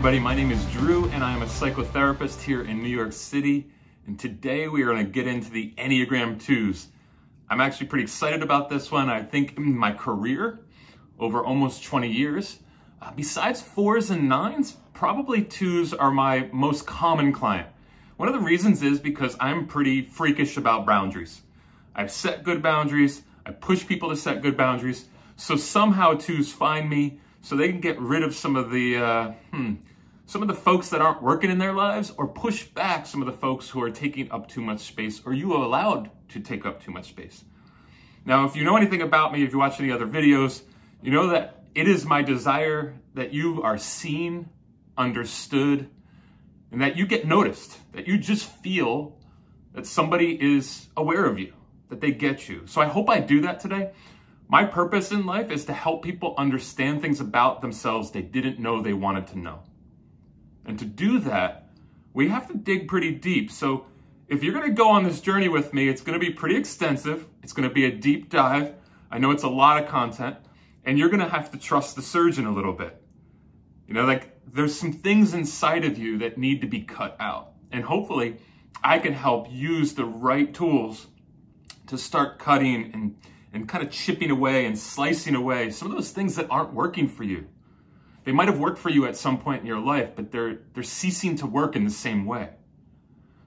everybody, my name is Drew and I am a psychotherapist here in New York City, and today we are going to get into the Enneagram 2's. I'm actually pretty excited about this one. I think in my career, over almost 20 years, besides 4's and 9's, probably 2's are my most common client. One of the reasons is because I'm pretty freakish about boundaries. I've set good boundaries, I push people to set good boundaries, so somehow 2's find me so they can get rid of some of the folks that aren't working in their lives, or push back some of the folks who are taking up too much space, or you are allowed to take up too much space. Now, if you know anything about me, if you watch any other videos, you know that it is my desire that you are seen, understood, and that you get noticed, that you just feel that somebody is aware of you, that they get you. So I hope I do that today. My purpose in life is to help people understand things about themselves they didn't know they wanted to know. And to do that, we have to dig pretty deep. So if you're going to go on this journey with me, it's going to be pretty extensive. It's going to be a deep dive. I know it's a lot of content, and you're going to have to trust the surgeon a little bit. You know, like there's some things inside of you that need to be cut out. And hopefully I can help use the right tools to start cutting and kind of chipping away and slicing away some of those things that aren't working for you. They might have worked for you at some point in your life, but they're ceasing to work in the same way.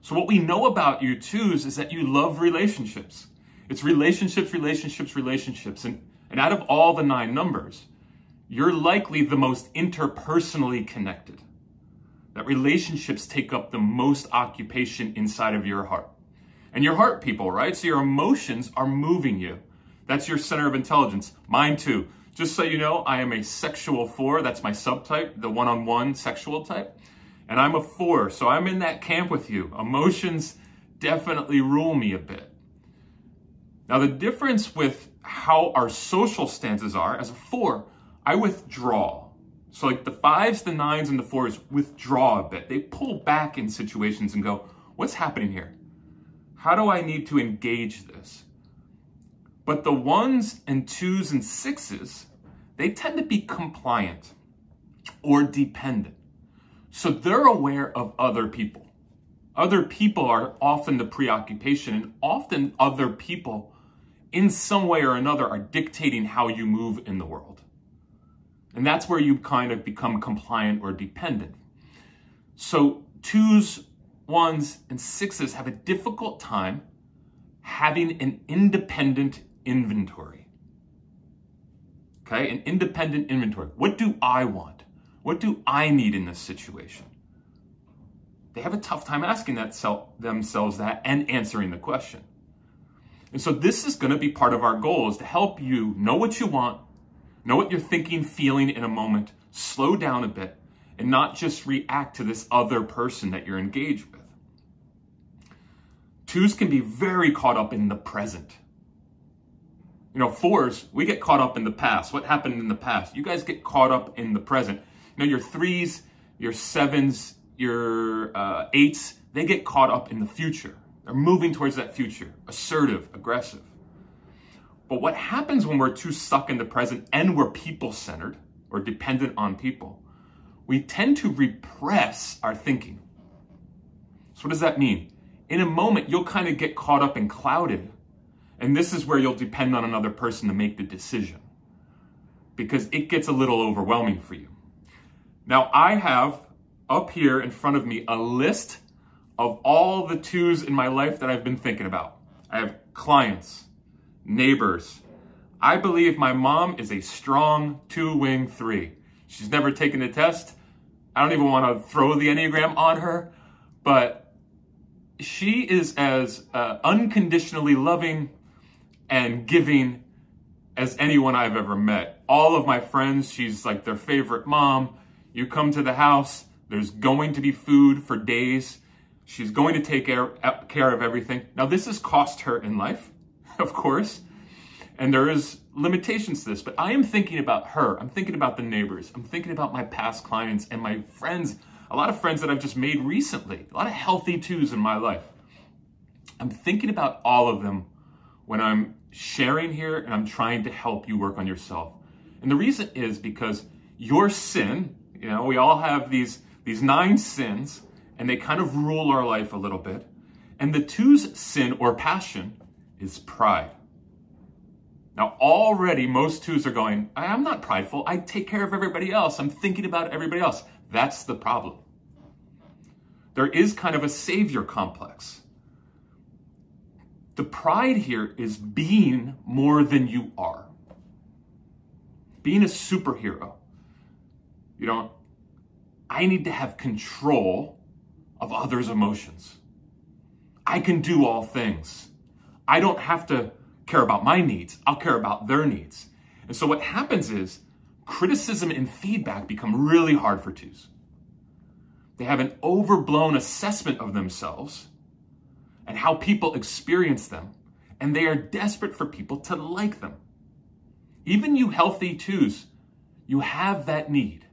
So what we know about you 2's is that you love relationships. It's relationships, relationships, relationships. And out of all the 9 numbers, you're likely the most interpersonally connected. That relationships take up the most occupation inside of your heart. And your heart people, right? So your emotions are moving you. That's your center of intelligence. Mine too. Just so you know, I am a sexual 4. That's my subtype, the one-on-one sexual type. And I'm a 4, so I'm in that camp with you. Emotions definitely rule me a bit. Now, the difference with how our social stances are, as a 4, I withdraw. So like the 5's, the 9's, and the 4's withdraw a bit. They pull back in situations and go, what's happening here? How do I need to engage this? But the 1's and 2's and 6's, they tend to be compliant or dependent. So they're aware of other people. Other people are often the preoccupation, and often other people in some way or another are dictating how you move in the world. And that's where you kind of become compliant or dependent. So 2's, 1's, and 6's have a difficult time having an independent inventory. Okay, an independent inventory. What do I want? What do I need in this situation? They have a tough time asking themselves that and answering the question. And so this is going to be part of our goal, is to help you know what you want, know what you're thinking, feeling in a moment, slow down a bit, and not just react to this other person that you're engaged with. 2's can be very caught up in the present. You know, 4's, we get caught up in the past. What happened in the past? You guys get caught up in the present. You know, your 3's, your 7's, your 8's, they get caught up in the future. They're moving towards that future, assertive, aggressive. But what happens when we're too stuck in the present and we're people-centered or dependent on people, we tend to repress our thinking. So what does that mean? In a moment, you'll kind of get caught up and clouded. And this is where you'll depend on another person to make the decision, because it gets a little overwhelming for you. Now, I have up here in front of me a list of all the 2's in my life that I've been thinking about. I have clients, neighbors. I believe my mom is a strong 2-wing 3. She's never taken a test. I don't even want to throw the Enneagram on her, but she is as unconditionally loving and giving as anyone I've ever met. All of my friends, she's like their favorite mom. You come to the house, there's going to be food for days. She's going to take care of everything. Now, this has cost her in life, of course, and there is limitations to this, but I am thinking about her. I'm thinking about the neighbors. I'm thinking about my past clients and my friends, a lot of friends that I've just made recently, a lot of healthy 2's in my life. I'm thinking about all of them when I'm sharing here and I'm trying to help you work on yourself. And the reason is because your sin, you know, we all have these these 9 sins, and they kind of rule our life a little bit. And the 2's sin or passion is pride. Now, already most 2's are going, I'm not prideful. I take care of everybody else. I'm thinking about everybody else. That's the problem. There is kind of a savior complex. The pride here is being more than you are. Being a superhero. You know, I need to have control of others' emotions. I can do all things. I don't have to care about my needs. I'll care about their needs. And so what happens is criticism and feedback become really hard for 2's. They have an overblown assessment of themselves and how people experience them, and they are desperate for people to like them. Even you healthy 2's, you have that need.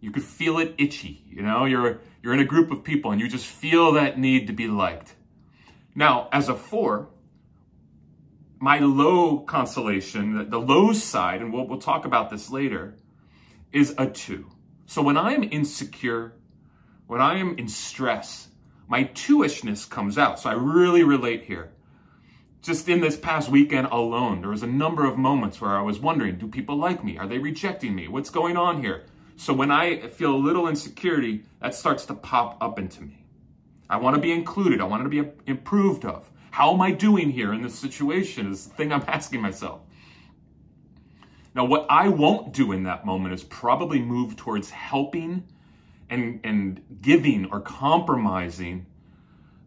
You could feel it itchy, you know, you're in a group of people and you just feel that need to be liked. Now, as a 4, my low constellation, the low side, and we'll talk about this later, is a 2. So when I'm insecure, when I am in stress, my 2-ishness comes out. So I really relate here. Just in this past weekend alone, there was a number of moments where I was wondering, do people like me? Are they rejecting me? What's going on here? So when I feel a little insecurity, that starts to pop up into me. I want to be included. I want to be approved of. How am I doing here in this situation is the thing I'm asking myself. Now, what I won't do in that moment is probably move towards helping and giving or compromising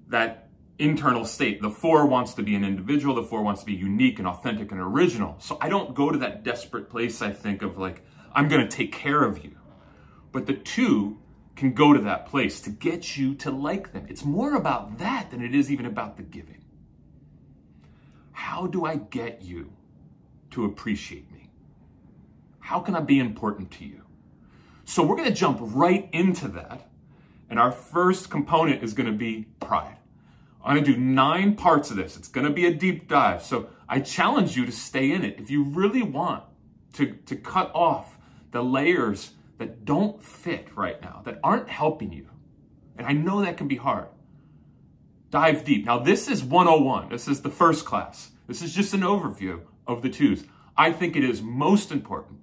that internal state. The 4 wants to be an individual. The 4 wants to be unique and authentic and original. So I don't go to that desperate place, I think, of like, I'm going to take care of you. But the 2 can go to that place to get you to like them. It's more about that than it is even about the giving. How do I get you to appreciate me? How can I be important to you? So we're going to jump right into that. And our first component is going to be pride. I'm going to do 9 parts of this. It's going to be a deep dive. So I challenge you to stay in it. If you really want to cut off the layers that don't fit right now, that aren't helping you, and I know that can be hard, dive deep. Now, this is 101. This is the first class. This is just an overview of the 2's. I think it is most important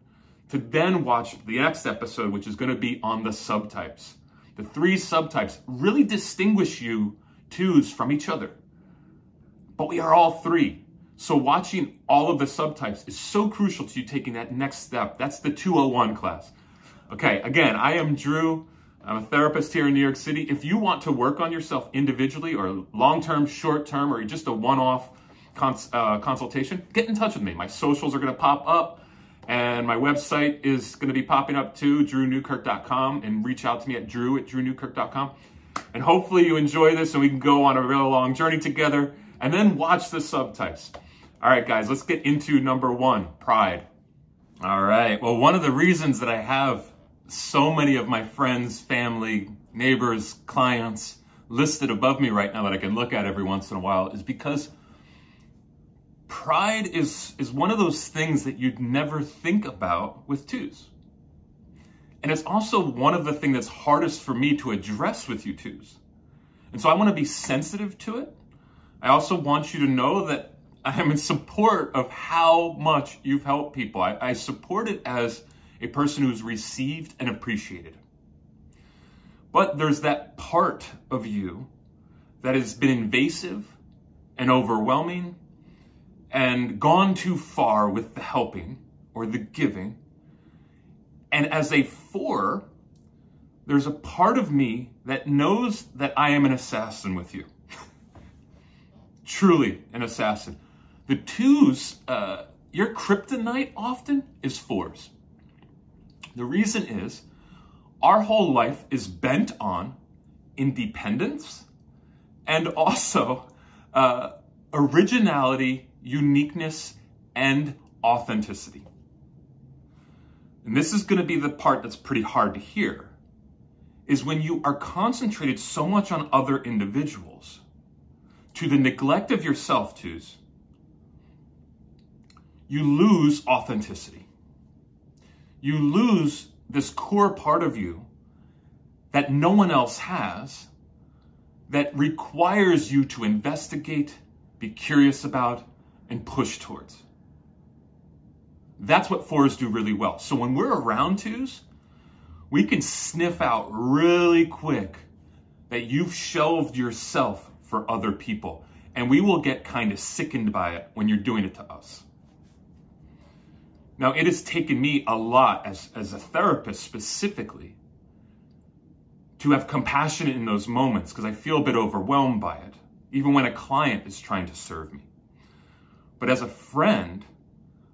to then watch the next episode, which is going to be on the subtypes. The 3 subtypes really distinguish you 2's from each other. But we are all 3. So watching all of the subtypes is so crucial to you taking that next step. That's the 201 class. Okay, again, I am Drew. I'm a therapist here in New York City. If you want to work on yourself individually or long-term, short-term, or just a one-off consultation, get in touch with me. My socials are going to pop up. And my website is going to be popping up too, drewnewkirk.com, and reach out to me at drewnewkirk.com. And hopefully you enjoy this and we can go on a real long journey together and then watch the subtypes. All right, guys, let's get into number 1, pride. All right. Well, one of the reasons that I have so many of my friends, family, neighbors, clients listed above me right now that I can look at every once in a while is because pride is one of those things that you'd never think about with 2's. And it's also one of the things that's hardest for me to address with you 2's. And so I want to be sensitive to it. I also want you to know that I am in support of how much you've helped people. I support it as a person who's received and appreciated. But there's that part of you that has been invasive and overwhelming and gone too far with the helping or the giving. And as a 4, there's a part of me that knows that I am an assassin with you. Truly an assassin. The 2's, your kryptonite often is 4's. The reason is our whole life is bent on independence and also originality, uniqueness, and authenticity. And this is going to be the part that's pretty hard to hear, is when you are concentrated so much on other individuals to the neglect of yourself, 2's, you lose authenticity. You lose this core part of you that no one else has, that requires you to investigate, be curious about, and push towards. That's what 4s do really well. So when we're around 2s, we can sniff out really quick that you've shelved yourself for other people. And we will get kind of sickened by it when you're doing it to us. Now, it has taken me a lot as a therapist specifically to have compassion in those moments because I feel a bit overwhelmed by it, even when a client is trying to serve me. But as a friend,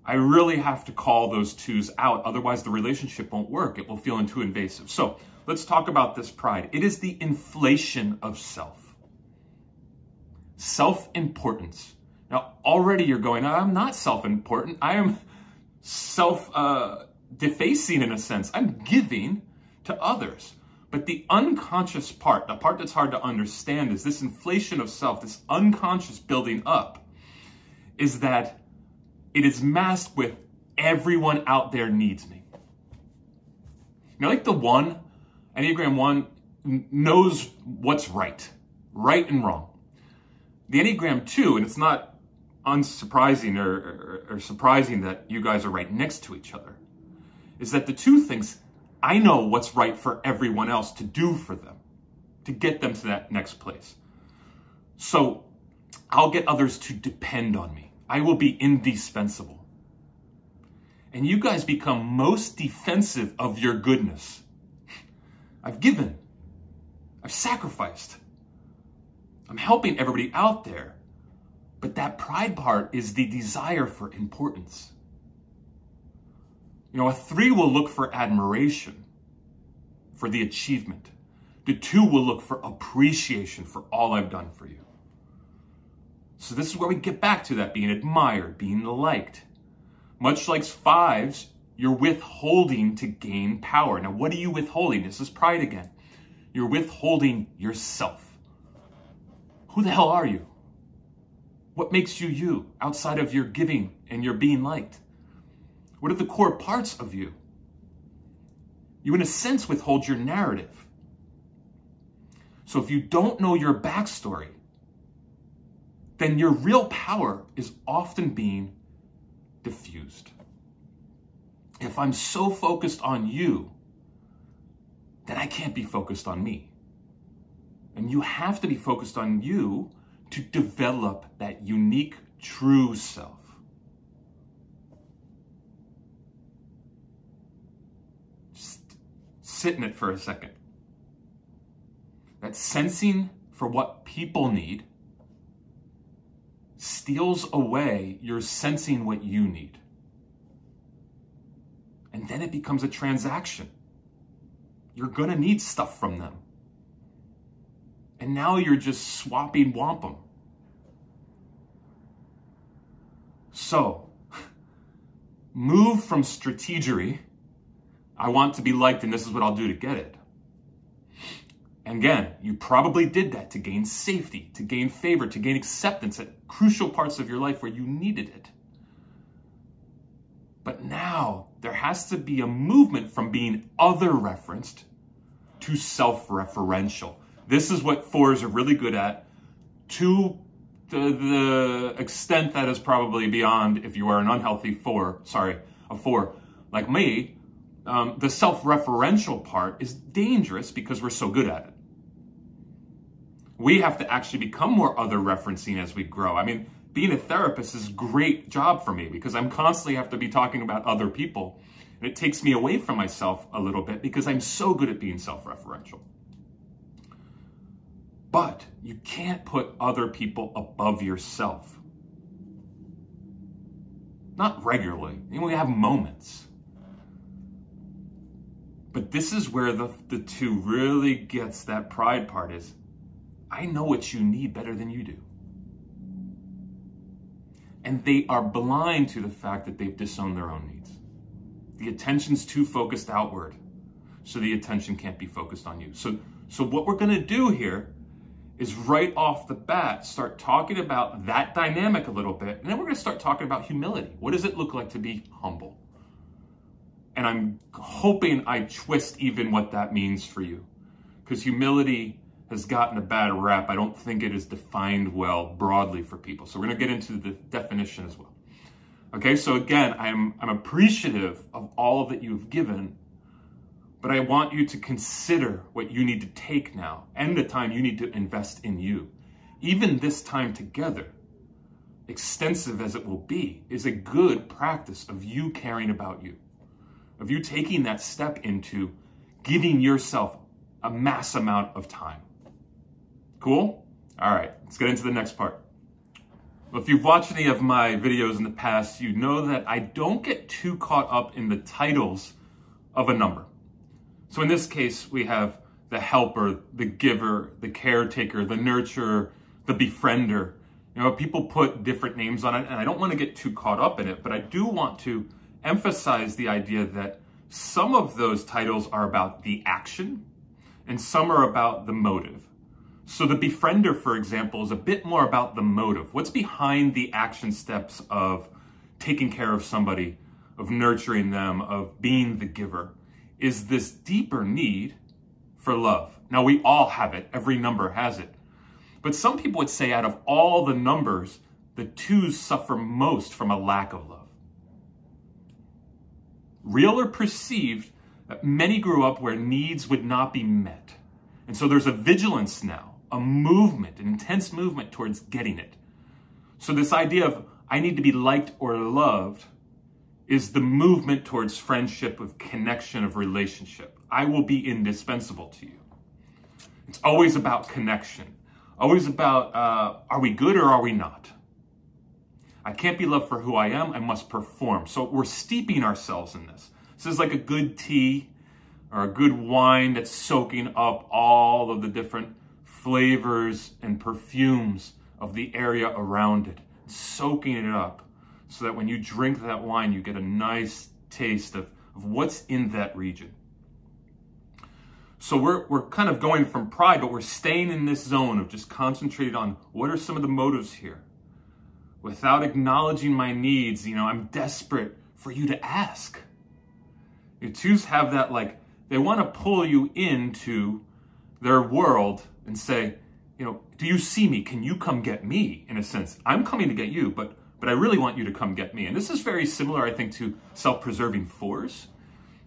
I really have to call those 2s out. Otherwise, the relationship won't work. It will feel too invasive. So let's talk about this pride. It is the inflation of self. Self-importance. Now, already you're going, I'm not self-important. I am self-defacing in a sense. I'm giving to others. But the unconscious part, the part that's hard to understand, is this inflation of self, this unconscious building up, is that it is masked with everyone out there needs me. You know, like the 1, Enneagram 1 knows what's right and wrong. The Enneagram 2, and it's not unsurprising or surprising that you guys are right next to each other, is that the 2 thinks, I know what's right for everyone else to do for them, to get them to that next place. So I'll get others to depend on me. I will be indispensable. And you guys become most defensive of your goodness. I've given. I've sacrificed. I'm helping everybody out there. But that pride part is the desire for importance. You know, a 3 will look for admiration, for the achievement. The 2 will look for appreciation for all I've done for you. So this is where we get back to that being admired, being liked. Much like 5s, you're withholding to gain power. Now, what are you withholding? This is pride again. You're withholding yourself. Who the hell are you? What makes you you outside of your giving and your being liked? What are the core parts of you? You, in a sense, withhold your narrative. So if you don't know your backstory, then your real power is often being diffused. If I'm so focused on you, then I can't be focused on me. And you have to be focused on you to develop that unique, true self. Just sit in it for a second. That sensing for what people need steals away your sensing what you need. And then it becomes a transaction. You're gonna need stuff from them. And now you're just swapping wampum. So, move from strategery, I want to be liked and this is what I'll do to get it. And again, you probably did that to gain safety, to gain favor, to gain acceptance at crucial parts of your life where you needed it. But now there has to be a movement from being other-referenced to self-referential. This is what 4s are really good at, to the extent that is probably beyond if you are an unhealthy a 4 like me. The self-referential part is dangerous because we're so good at it. We have to actually become more other-referencing as we grow. I mean, being a therapist is a great job for me because I'm constantly have to be talking about other people. And it takes me away from myself a little bit because I'm so good at being self-referential. But you can't put other people above yourself. Not regularly. You know, we have moments. But this is where the 2 really gets that pride part is, I know what you need better than you do. And they are blind to the fact that they've disowned their own needs. The attention's too focused outward, so the attention can't be focused on you. So what we're gonna do here is right off the bat, start talking about that dynamic a little bit, and then we're gonna start talking about humility. What does it look like to be humble? And I'm hoping I twist even what that means for you. because humility has gotten a bad rap. I don't think it is defined well broadly for people. So we're going to get into the definition as well. Okay, so again, I'm appreciative of all that you've given, but I want you to consider what you need to take now and the time you need to invest in you. Even this time together, extensive as it will be, is a good practice of you caring about you, of you taking that step into giving yourself a mass amount of time. Cool? All right, let's get into the next part. Well, if you've watched any of my videos in the past, you know that I don't get too caught up in the titles of a number. So in this case, we have the helper, the giver, the caretaker, the nurturer, the befriender. You know, people put different names on it, and I don't want to get too caught up in it, but I do want to emphasize the idea that some of those titles are about the action, and some are about the motive. So the befriender, for example, is a bit more about the motive. What's behind the action steps of taking care of somebody, of nurturing them, of being the giver, is this deeper need for love. Now, we all have it. Every number has it. But some people would say out of all the numbers, the 2s suffer most from a lack of love. Real or perceived, many grew up where needs would not be met. And so there's a vigilance now, a movement, an intense movement towards getting it. So this idea of I need to be liked or loved is the movement towards friendship, of connection, of relationship. I will be indispensable to you. It's always about connection. Always about, are we good or are we not? I can't be loved for who I am. I must perform. So we're steeping ourselves in this. This is like a good tea or a good wine that's soaking up all of the different flavors and perfumes of the area around it, soaking it up so that when you drink that wine, you get a nice taste of what's in that region. So we're kind of going from pride, but we're staying in this zone of just concentrated on what are some of the motives here. Without acknowledging my needs, you know, I'm desperate for you to ask. Your 2s have that, like, they want to pull you into their world and say, you know, do you see me? Can you come get me? In a sense, I'm coming to get you, but I really want you to come get me. And this is very similar, I think, to self-preserving 4s.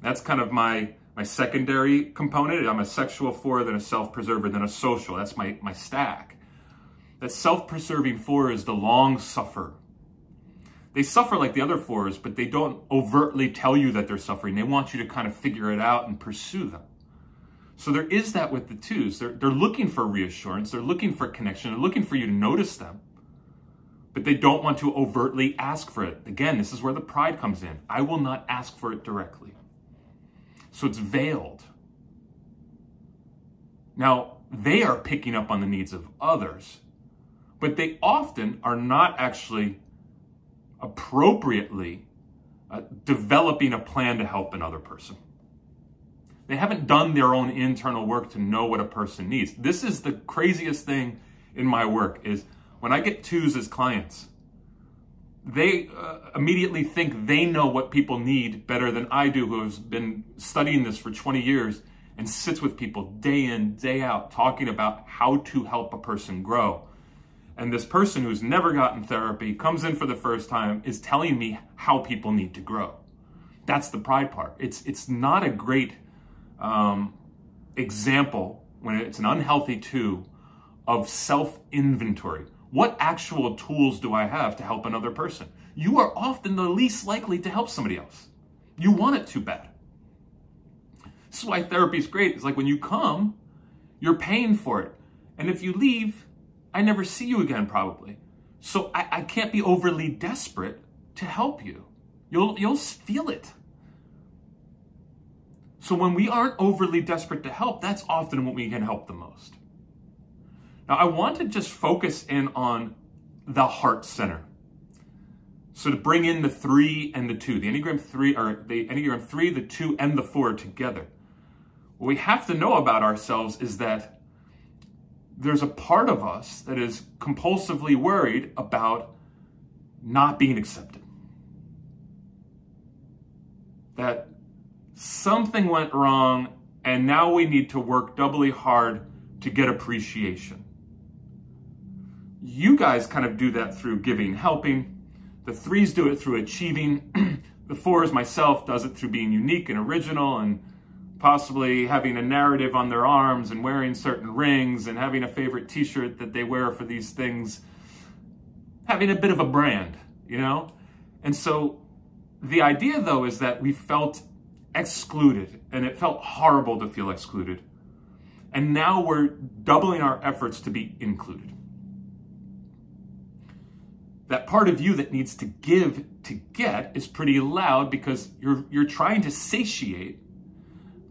That's kind of my secondary component. I'm a sexual 4, then a self-preserver, then a social. That's my stack. That self-preserving 4 is the long sufferer. They suffer like the other 4s, but they don't overtly tell you that they're suffering. They want you to kind of figure it out and pursue them. So there is that with the 2s. They're looking for reassurance. They're looking for connection. They're looking for you to notice them. But they don't want to overtly ask for it. Again, this is where the pride comes in. I will not ask for it directly. So it's veiled. Now, they are picking up on the needs of others, but they often are not actually appropriately developing a plan to help another person. They haven't done their own internal work to know what a person needs. This is the craziest thing in my work is when I get 2s as clients, they immediately think they know what people need better than I do, who has been studying this for 20 years and sits with people day in, day out, talking about how to help a person grow. And this person who's never gotten therapy, comes in for the first time, is telling me how people need to grow. That's the pride part. It's not a great example, when it's an unhealthy 2, of self-inventory. What actual tools do I have to help another person? You are often the least likely to help somebody else. You want it too bad. This is why therapy is great. It's like when you come, you're paying for it. And if you leave, I never see you again probably. So I can't be overly desperate to help you. You'll feel it. So when we aren't overly desperate to help, that's often when we can help the most. Now, I want to just focus in on the heart center. So to bring in the 3 and the 2, the Enneagram 3, or the Enneagram 3, the 2, and the 4 together. What we have to know about ourselves is that there's a part of us that is compulsively worried about not being accepted. That something went wrong And now we need to work doubly hard to get appreciation. You guys kind of do that through giving, helping. The 3s do it through achieving. The 4s, myself, does it through being unique and original and possibly having a narrative on their arms and wearing certain rings and having a favorite t-shirt that they wear for these things. Having a bit of a brand, you know? And so the idea, though, is that we felt excluded, and it felt horrible to feel excluded. And now we're doubling our efforts to be included. That part of you that needs to give to get is pretty loud because you're trying to satiate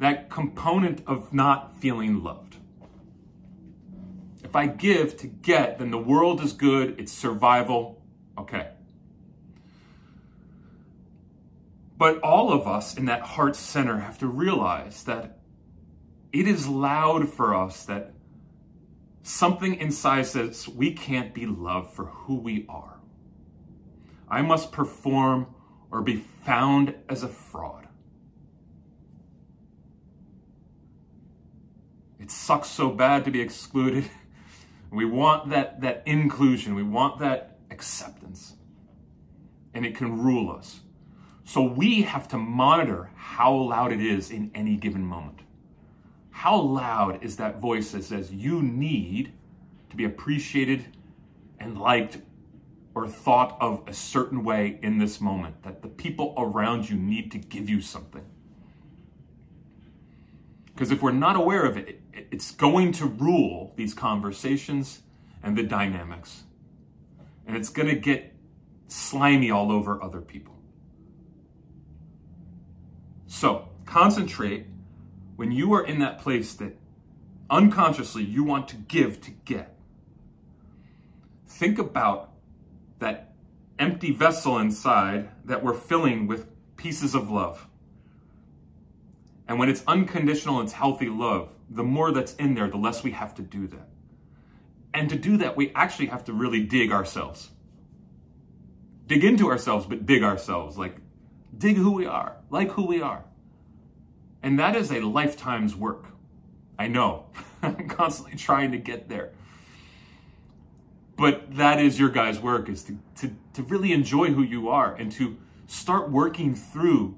that component of not feeling loved. If I give to get, then the world is good, it's survival, okay. But all of us in that heart center have to realize that it is loud for us that something inside says we can't be loved for who we are. I must perform or be found as a fraud. It sucks so bad to be excluded. We want that inclusion. We want that acceptance. And it can rule us. So we have to monitor how loud it is in any given moment. How loud is that voice that says you need to be appreciated and liked or thought of a certain way in this moment, that the people around you need to give you something? Because if we're not aware of it, it's going to rule these conversations and the dynamics. And it's going to get slimy all over other people. So concentrate when you are in that place that unconsciously you want to give to get. Think about that empty vessel inside that we're filling with pieces of love. And when it's unconditional and it's healthy love, the more that's in there, the less we have to do that. And to do that, we actually have to really dig ourselves. Dig into ourselves, but dig ourselves. Like, dig who we are, like who we are. And that is a lifetime's work. I know. I'm constantly trying to get there. But that is your guys' work, is to really enjoy who you are and to start working through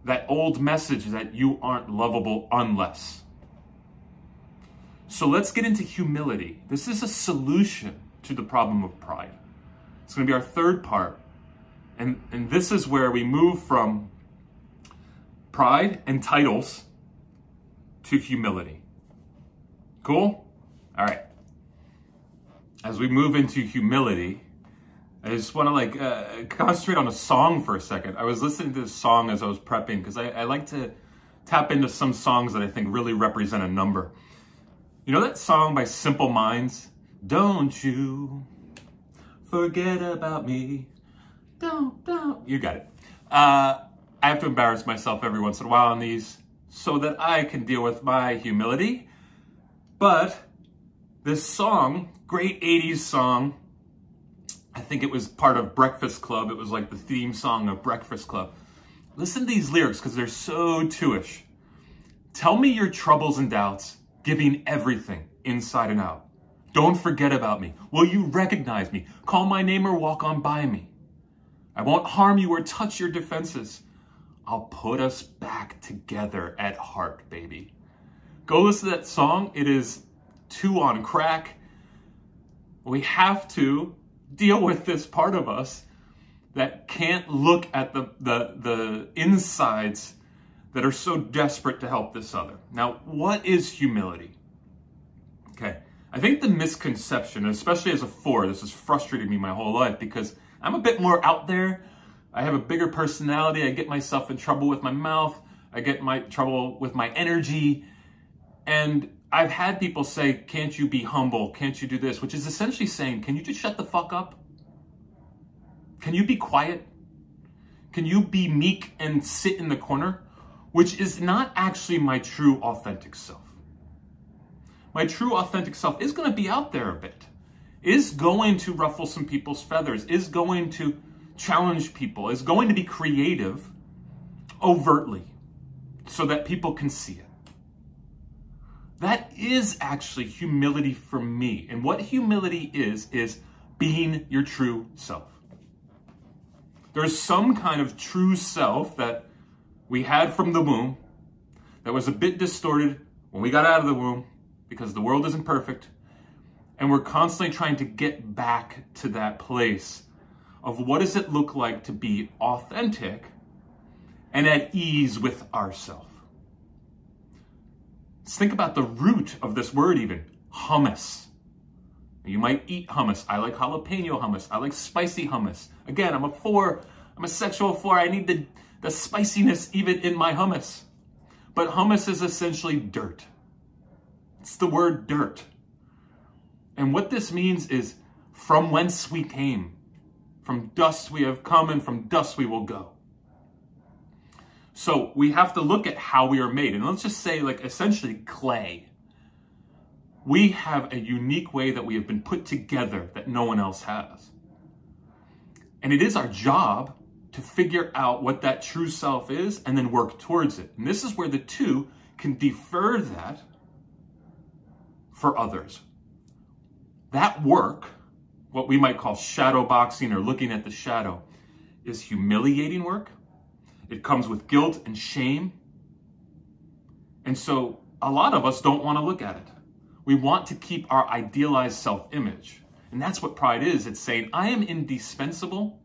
that old message that you aren't lovable unless. So let's get into humility. This is a solution to the problem of pride. It's going to be our third part. And this is where we move from pride and titles to humility. Cool? All right. As we move into humility, I just want to concentrate on a song for a second. I was listening to this song as I was prepping because I like to tap into some songs that I think really represent a number. You know that song by Simple Minds? Don't you forget about me. Don't. You got it. I have to embarrass myself every once in a while on these so that I can deal with my humility. But this song, great 80s song, I think it was part of Breakfast Club. It was like the theme song of Breakfast Club. Listen to these lyrics because they're so 2’ish. Tell me your troubles and doubts, giving everything inside and out. Don't forget about me. Will you recognize me? Call my name or walk on by me. I won't harm you or touch your defenses. I'll put us back together at heart, baby. Go listen to that song. It is 2 on crack. We have to deal with this part of us that can't look at the insides that are so desperate to help this other. Now, what is humility? Okay, I think the misconception, especially as a 4, this has frustrated me my whole life because I'm a bit more out there. I have a bigger personality. I get myself in trouble with my mouth. I get my trouble with my energy. And I've had people say, can't you be humble? Can't you do this? Which is essentially saying, can you just shut the fuck up? Can you be quiet? Can you be meek and sit in the corner? Which is not actually my true authentic self. My true authentic self is going to be out there a bit, is going to ruffle some people's feathers, is going to challenge people, is going to be creative overtly so that people can see it. That is actually humility for me. And what humility is being your true self. There's some kind of true self that we had from the womb that was a bit distorted when we got out of the womb because the world isn't perfect. And we're constantly trying to get back to that place of what does it look like to be authentic and at ease with ourselves. Let's think about the root of this word even, hummus. You might eat hummus. I like jalapeno hummus. I like spicy hummus. Again, I'm a 4. I'm a sexual 4. I need the spiciness even in my hummus. But hummus is essentially dirt. It's the word dirt. And what this means is from whence we came. From dust we have come and from dust we will go. So we have to look at how we are made. And let's just say like essentially clay. We have a unique way that we have been put together that no one else has. And it is our job to figure out what that true self is and then work towards it. And this is where the two can defer that for others. That work, what we might call shadow boxing or looking at the shadow, is humiliating work. It comes with guilt and shame. And so a lot of us don't want to look at it. We want to keep our idealized self-image. And that's what pride is. It's saying, I am indispensable.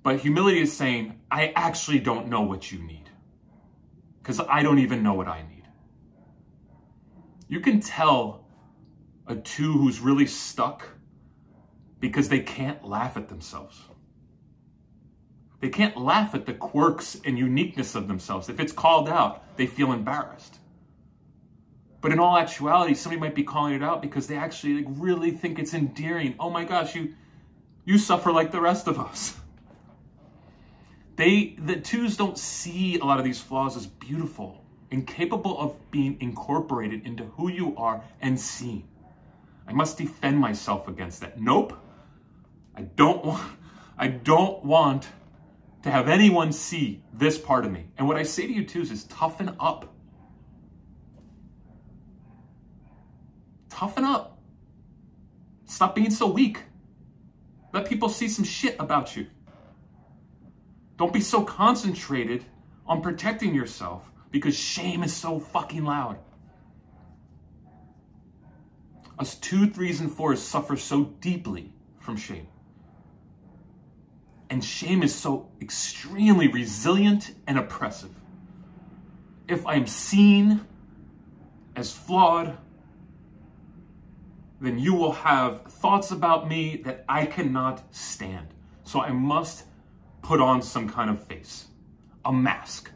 But humility is saying, I actually don't know what you need. Because I don't even know what I need. You can tell a 2 who's really stuck because they can't laugh at themselves. They can't laugh at the quirks and uniqueness of themselves. If it's called out, they feel embarrassed. But in all actuality, somebody might be calling it out because they actually really think it's endearing. Oh my gosh, you suffer like the rest of us. The 2s don't see a lot of these flaws as beautiful and capable of being incorporated into who you are and seen. I must defend myself against that. Nope. I don't want to have anyone see this part of me. And what I say to you 2s is toughen up. Toughen up. Stop being so weak. Let people see some shit about you. Don't be so concentrated on protecting yourself because shame is so fucking loud. Us 2, 3s, and 4s suffer so deeply from shame. And shame is so extremely resilient and oppressive. If I'm seen as flawed, then you will have thoughts about me that I cannot stand. So I must put on some kind of face, a mask.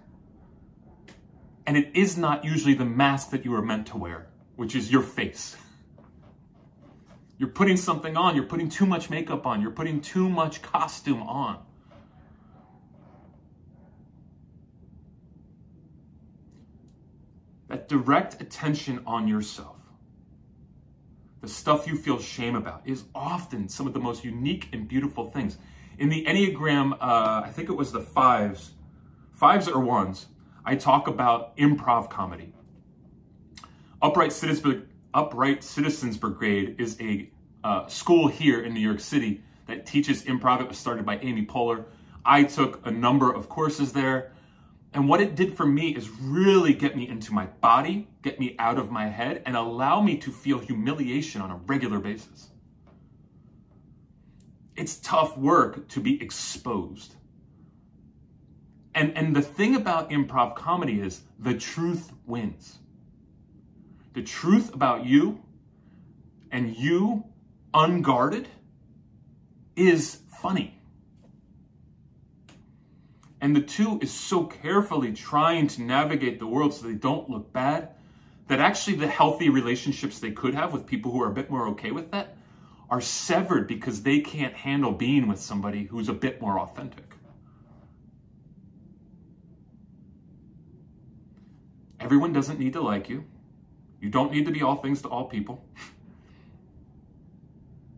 And it is not usually the mask that you are meant to wear, which is your face. You're putting something on, you're putting too much makeup on, you're putting too much costume on. That direct attention on yourself, the stuff you feel shame about, is often some of the most unique and beautiful things. In the Enneagram, I think it was the 5s or 1s, I talk about improv comedy. Upright Citizens Brigade is a school here in New York City that teaches improv. It was started by Amy Poehler. I took a number of courses there. And what it did for me is really get me into my body, get me out of my head, and allow me to feel humiliation on a regular basis. It's tough work to be exposed. And the thing about improv comedy is the truth wins. The truth about you and you unguarded is funny. And the 2 is so carefully trying to navigate the world so they don't look bad, that actually the healthy relationships they could have with people who are a bit more okay with that are severed because they can't handle being with somebody who's a bit more authentic. Everyone doesn't need to like you. You don't need to be all things to all people.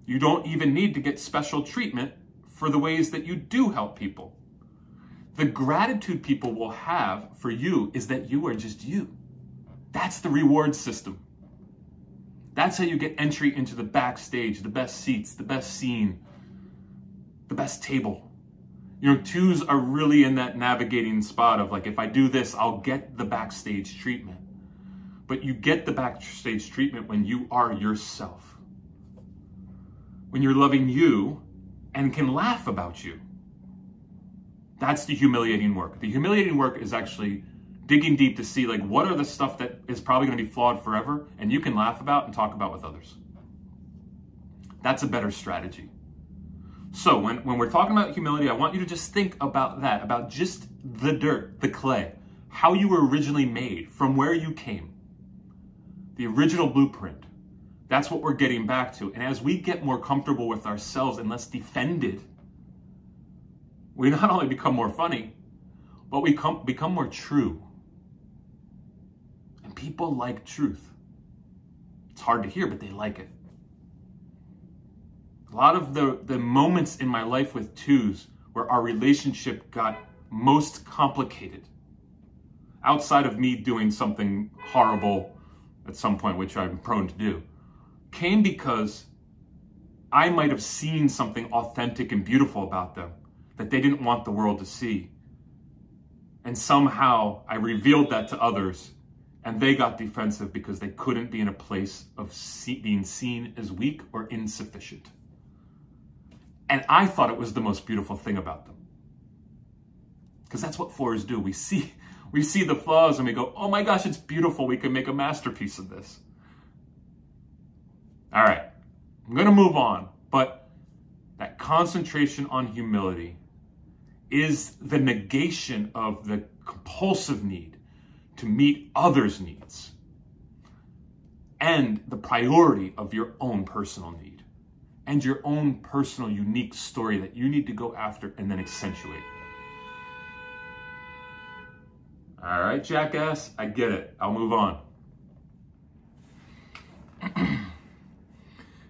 You don't even need to get special treatment for the ways that you do help people. The gratitude people will have for you is that you are just you. That's the reward system. That's how you get entry into the backstage, the best seats, the best scene, the best table. You know, 2s are really in that navigating spot of like, if I do this, I'll get the backstage treatment. But you get the backstage treatment when you are yourself. When you're loving you and can laugh about you. That's the humiliating work. The humiliating work is actually digging deep to see like what are the stuff that is probably going to be flawed forever and you can laugh about and talk about with others. That's a better strategy. So when we're talking about humility, I want you to just think about that, about just the dirt, the clay, how you were originally made, from where you came, the original blueprint. That's what we're getting back to. And as we get more comfortable with ourselves and less defended, we not only become more funny, but we become more true. And people like truth. It's hard to hear, but they like it. A lot of the moments in my life with 2s where our relationship got most complicated, outside of me doing something horrible at some point, which I'm prone to do, came because I might have seen something authentic and beautiful about them that they didn't want the world to see. And somehow I revealed that to others and they got defensive because they couldn't be in a place of being seen as weak or insufficient. And I thought it was the most beautiful thing about them. Because that's what 4s do. We see the flaws and we go, oh my gosh, it's beautiful. We can make a masterpiece of this. All right, I'm going to move on. But that concentration on humility is the negation of the compulsive need to meet others' needs and the priority of your own personal need. And your own personal, unique story that you need to go after and then accentuate. All right, jackass, I get it. I'll move on.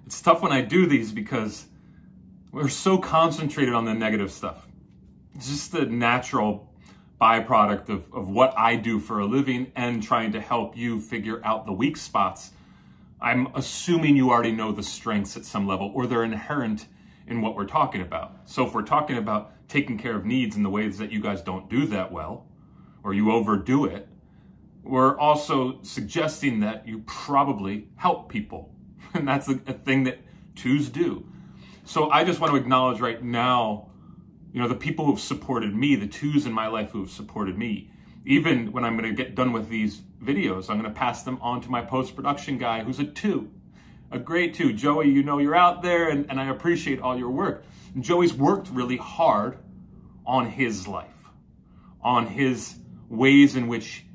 It's tough when I do these because we're so concentrated on the negative stuff. It's just the natural byproduct of what I do for a living and trying to help you figure out the weak spots. I'm assuming you already know the strengths at some level, or they're inherent in what we're talking about. So if we're talking about taking care of needs in the ways that you guys don't do that well, or you overdo it, we're also suggesting that you probably help people. And that's a thing that 2s do. So I just want to acknowledge right now, you know, the people who've supported me, the 2s in my life who have supported me. Even when I'm going to get done with these videos, I'm going to pass them on to my post-production guy who's a 2, a great 2. Joey, you know you're out there and I appreciate all your work. And Joey's worked really hard on his life, on his ways in which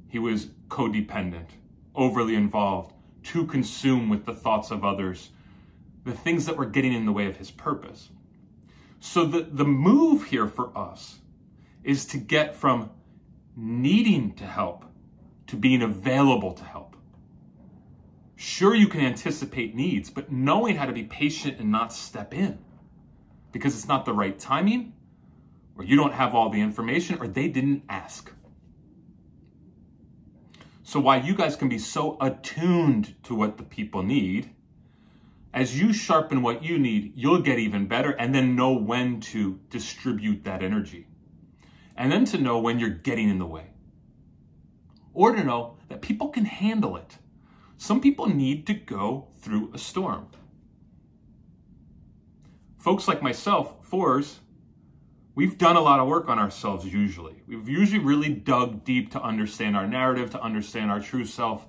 he was codependent, overly involved, too consumed with the thoughts of others, the things that were getting in the way of his purpose. So the move here for us is to get from needing to help to being available to help. Sure, you can anticipate needs, but knowing how to be patient and not step in because it's not the right timing, or you don't have all the information, or they didn't ask. So while you guys can be so attuned to what the people need, as you sharpen what you need, you'll get even better and then know when to distribute that energy. And then to know when you're getting in the way. Or to know that people can handle it. Some people need to go through a storm. Folks like myself, 4s, we've done a lot of work on ourselves usually. We've usually really dug deep to understand our narrative, to understand our true self,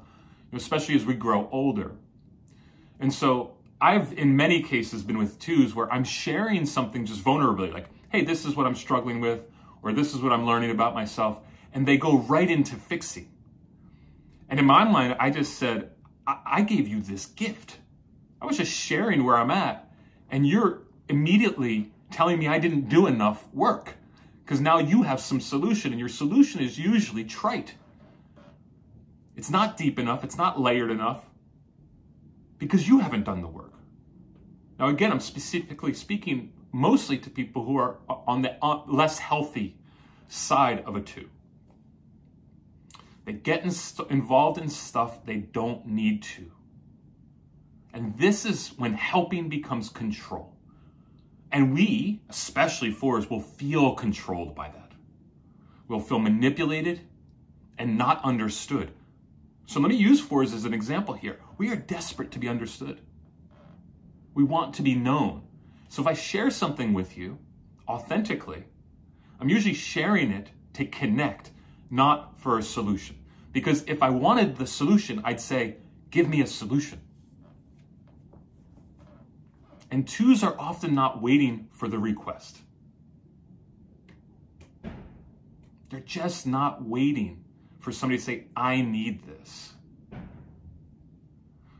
especially as we grow older. And so I've, in many cases, been with 2s where I'm sharing something just vulnerably, like, hey, this is what I'm struggling with, or this is what I'm learning about myself, and they go right into fixing. And in my mind, I just said, I gave you this gift. I was just sharing where I'm at, and you're immediately telling me I didn't do enough work, because now you have some solution, and your solution is usually trite. It's not deep enough, it's not layered enough, because you haven't done the work. Now again, I'm specifically speaking mostly to people who are on the less healthy side of a 2. They get involved in stuff they don't need to. And this is when helping becomes control. And we, especially 4s, will feel controlled by that. We'll feel manipulated and not understood. So let me use 4s as an example here. We are desperate to be understood. We want to be known. So if I share something with you authentically, I'm usually sharing it to connect, not for a solution. Because if I wanted the solution, I'd say, give me a solution. And 2s are often not waiting for the request. They're just not waiting for somebody to say, I need this.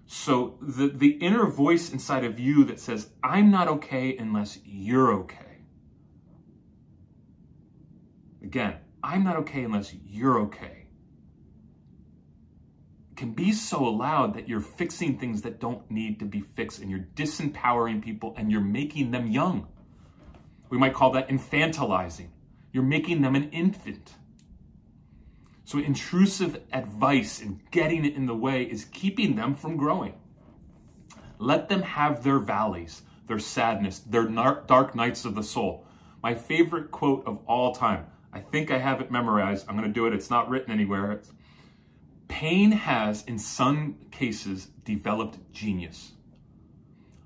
So the inner voice inside of you that says, I'm not okay unless you're okay. Again, I'm not okay unless you're okay. It can be so loud that you're fixing things that don't need to be fixed, and you're disempowering people and you're making them young. We might call that infantilizing. You're making them an infant. So intrusive advice and getting it in the way is keeping them from growing. Let them have their valleys, their sadness, their dark nights of the soul. My favorite quote of all time, I think I have it memorized. I'm going to do it. It's not written anywhere. Pain has, in some cases, developed genius,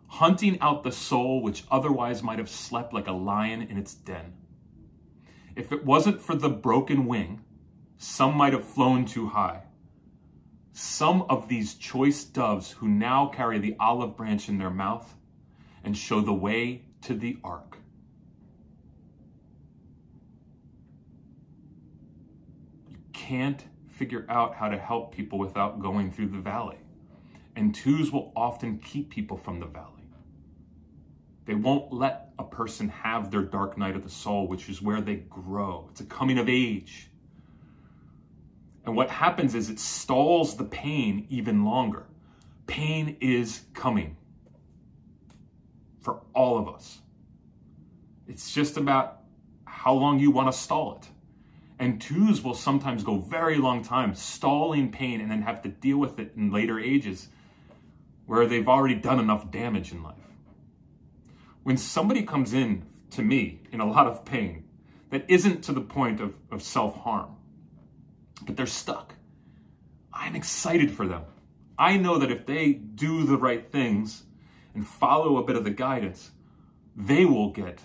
hunting out the soul which otherwise might have slept like a lion in its den. If it wasn't for the broken wing, some might have flown too high. Some of these choice doves who now carry the olive branch in their mouth and show the way to the ark. You can't figure out how to help people without going through the valley. And 2s will often keep people from the valley. They won't let a person have their dark night of the soul, which is where they grow. It's a coming of age. And what happens is it stalls the pain even longer. Pain is coming for all of us. It's just about how long you want to stall it. And 2s will sometimes go very long time stalling pain and then have to deal with it in later ages where they've already done enough damage in life. When somebody comes in to me in a lot of pain that isn't to the point of self-harm, but they're stuck, I'm excited for them. I know that if they do the right things and follow a bit of the guidance, they will get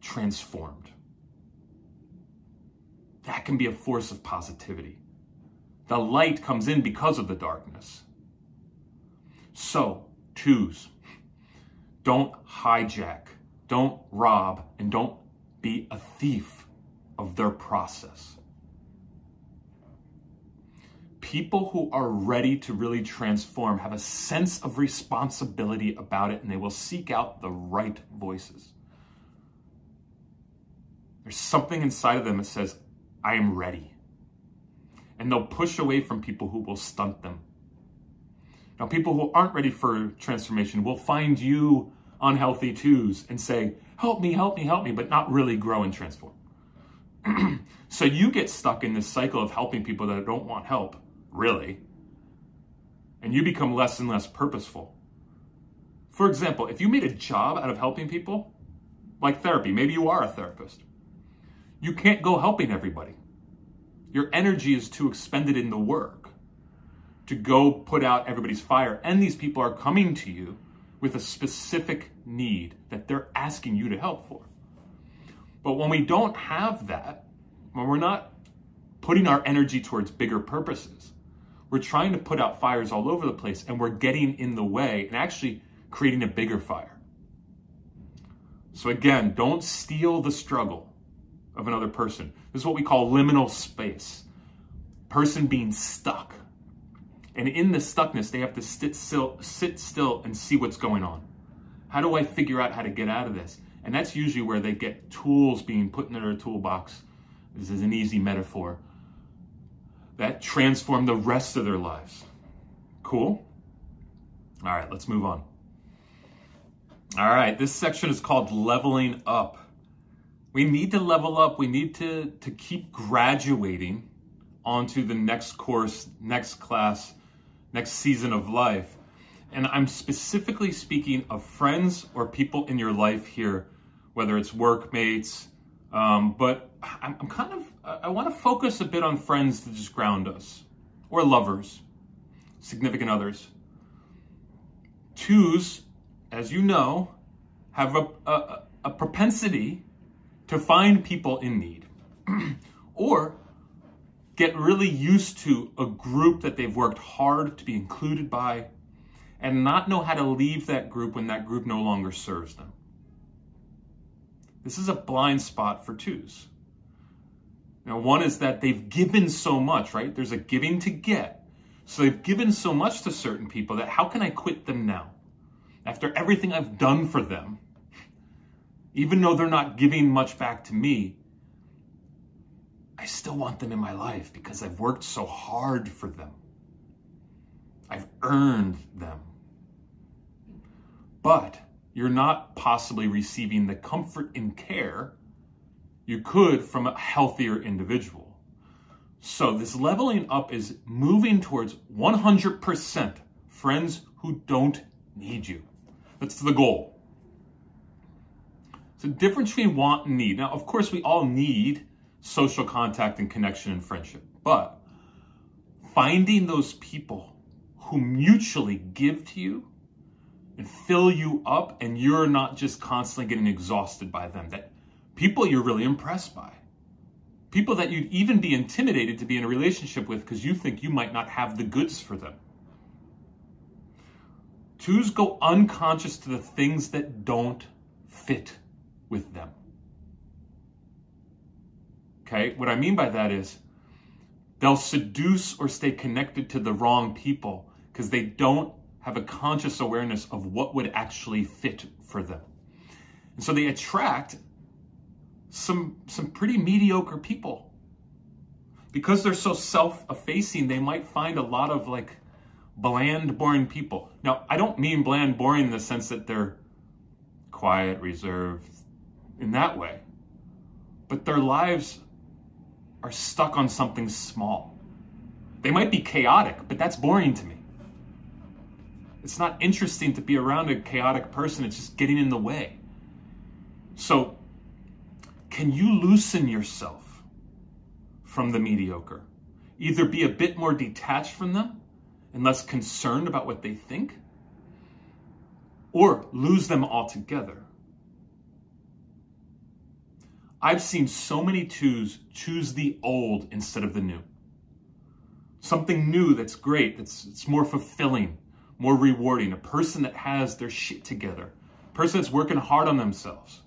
transformed. That can be a force of positivity. The light comes in because of the darkness. So, 2s, don't hijack, don't rob, and don't be a thief of their process. People who are ready to really transform have a sense of responsibility about it, and they will seek out the right voices. There's something inside of them that says, I am ready. And they'll push away from people who will stunt them. Now, people who aren't ready for transformation will find you unhealthy 2s and say, help me, help me, help me, but not really grow and transform. So you get stuck in this cycle of helping people that don't want help, really. And you become less and less purposeful. For example, if you made a job out of helping people, like therapy, maybe you are a therapist, you can't go helping everybody. Your energy is too expended in the work to go put out everybody's fire. And these people are coming to you with a specific need that they're asking you to help for. But when we don't have that, when we're not putting our energy towards bigger purposes, we're trying to put out fires all over the place, and we're getting in the way and actually creating a bigger fire. So again, don't steal the struggle of another person. This is what we call liminal space. Person being stuck. And in the stuckness, they have to sit still and see what's going on. How do I figure out how to get out of this? And that's usually where they get tools being put into their toolbox. This is an easy metaphor. That transform the rest of their lives. Cool? All right, let's move on. All right, this section is called leveling up. We need to level up. We need to keep graduating onto the next course, next class, next season of life. And I'm specifically speaking of friends or people in your life here, whether it's workmates, but I want to focus a bit on friends to just ground us, or lovers, significant others. 2s, as you know, have a propensity to find people in need or get really used to a group that they've worked hard to be included by and not know how to leave that group when that group no longer serves them. This is a blind spot for 2s. Now, one is that they've given so much, right? There's a giving to get. So they've given so much to certain people that how can I quit them now? After everything I've done for them, even though they're not giving much back to me, I still want them in my life because I've worked so hard for them. I've earned them. But you're not possibly receiving the comfort and care you could from a healthier individual. So this leveling up is moving towards 100% friends who don't need you. That's the goal. It's a difference between want and need. Now, of course, we all need social contact and connection and friendship, but finding those people who mutually give to you and fill you up, and you're not just constantly getting exhausted by them, that people you're really impressed by, people that you'd even be intimidated to be in a relationship with because you think you might not have the goods for them. 2s go unconscious to the things that don't fit with them. Okay, what I mean by that is they'll seduce or stay connected to the wrong people because they don't have a conscious awareness of what would actually fit for them. And so they attract some pretty mediocre people. Because they're so self-effacing, they might find a lot of like bland, boring people. Now, I don't mean bland, boring in the sense that they're quiet, reserved, in that way. But their lives are stuck on something small. They might be chaotic, but that's boring to me. It's not interesting to be around a chaotic person. It's just getting in the way. So, can you loosen yourself from the mediocre? Either be a bit more detached from them and less concerned about what they think, or lose them altogether. I've seen so many 2s choose the old instead of the new. Something new that's great, it's more fulfilling, more rewarding. A person that has their shit together, a person that's working hard on themselves,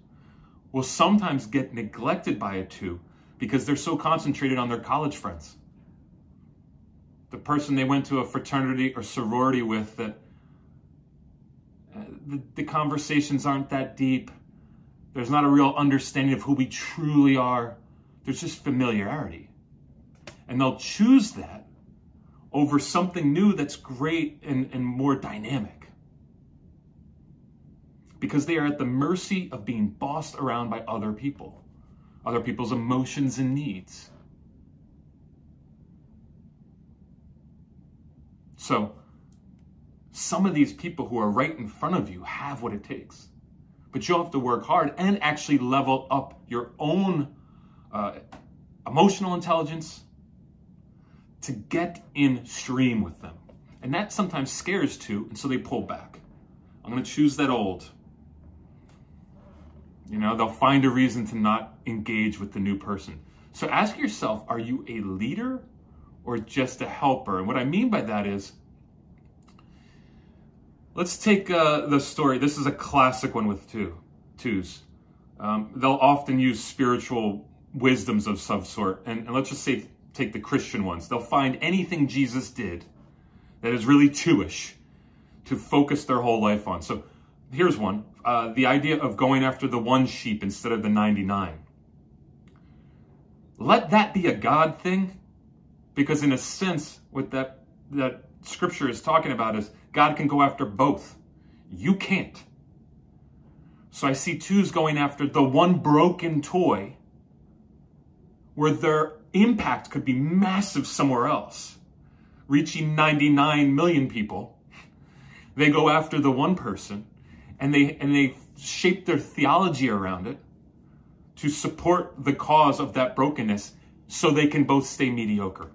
will sometimes get neglected by a 2 because they're so concentrated on their college friends. The person they went to a fraternity or sorority with, that the conversations aren't that deep. There's not a real understanding of who we truly are. There's just familiarity. And they'll choose that over something new that's great and more dynamic. Because they are at the mercy of being bossed around by other people, other people's emotions and needs. So, some of these people who are right in front of you have what it takes. But you'll have to work hard and actually level up your own emotional intelligence to get in stream with them. And that sometimes scares 2, and so they pull back. I'm going to choose that old. You know, they'll find a reason to not engage with the new person. So ask yourself, are you a leader or just a helper? And what I mean by that is, let's take the story. This is a classic one with 2s. They'll often use spiritual wisdoms of some sort. And let's just say, take the Christian ones. They'll find anything Jesus did that is really 2ish to focus their whole life on. So here's one. The idea of going after the one sheep instead of the 99. Let that be a God thing, because in a sense, what that scripture is talking about is God can go after both. You can't. So I see 2s going after the one broken toy where their impact could be massive somewhere else, reaching 99 million people. They go after the one person, and they shape their theology around it to support the cause of that brokenness so they can both stay mediocre.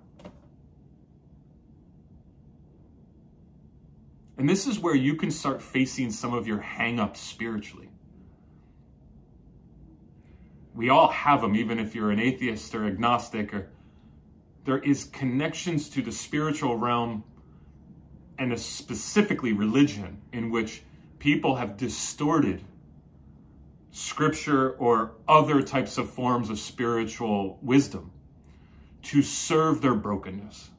And this is where you can start facing some of your hang-ups spiritually. We all have them, even if you're an atheist or agnostic. There is connections to the spiritual realm and specifically religion in which people have distorted scripture or other types of forms of spiritual wisdom to serve their brokenness.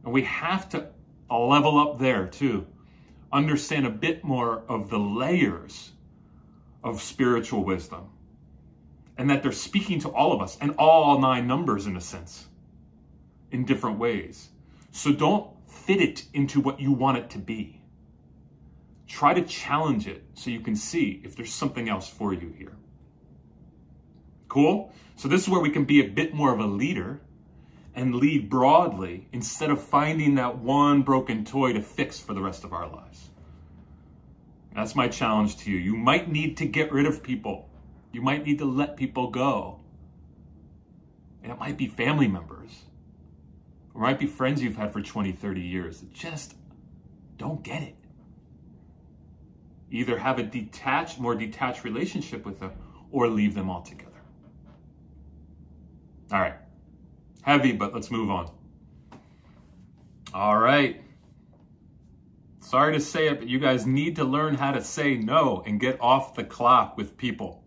And we have to level up there too. Understand a bit more of the layers of spiritual wisdom. And that they're speaking to all of us and all 9 numbers in a sense, in different ways. So don't fit it into what you want it to be. Try to challenge it so you can see if there's something else for you here. Cool? So this is where we can be a bit more of a leader and lead broadly instead of finding that one broken toy to fix for the rest of our lives. That's my challenge to you. You might need to get rid of people. You might need to let people go. And it might be family members. Or it might be friends you've had for 20, 30 years that just don't get it. Either have a more detached relationship with them or leave them altogether. All right. Heavy, but let's move on. All right. Sorry to say it, but you guys need to learn how to say no and get off the clock with people.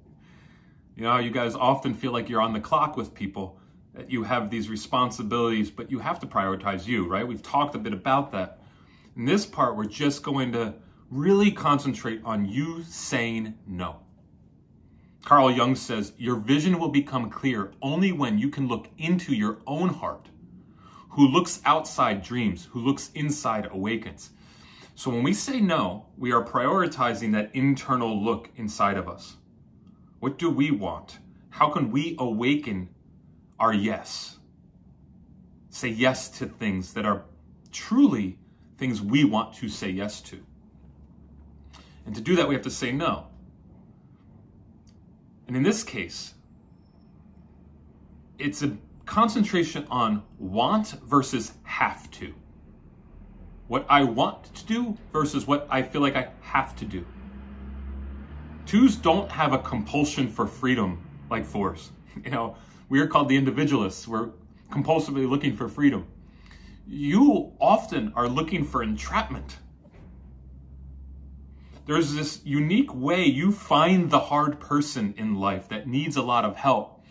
You know, you guys often feel like you're on the clock with people, that you have these responsibilities, but you have to prioritize you, right? We've talked a bit about that. In this part, we're just going to really concentrate on you saying no. Carl Jung says, your vision will become clear only when you can look into your own heart. Who looks outside dreams, who looks inside awakens. So when we say no, we are prioritizing that internal look inside of us. What do we want? How can we awaken our yes? Say yes to things that are truly things we want to say yes to. And to do that, we have to say no. And in this case, it's a concentration on want versus have to. What I want to do versus what I feel like I have to do. 2's don't have a compulsion for freedom like 4's. You know, we are called the individualists. We're compulsively looking for freedom. You often are looking for entrapment. There's this unique way you find the hard person in life that needs a lot of help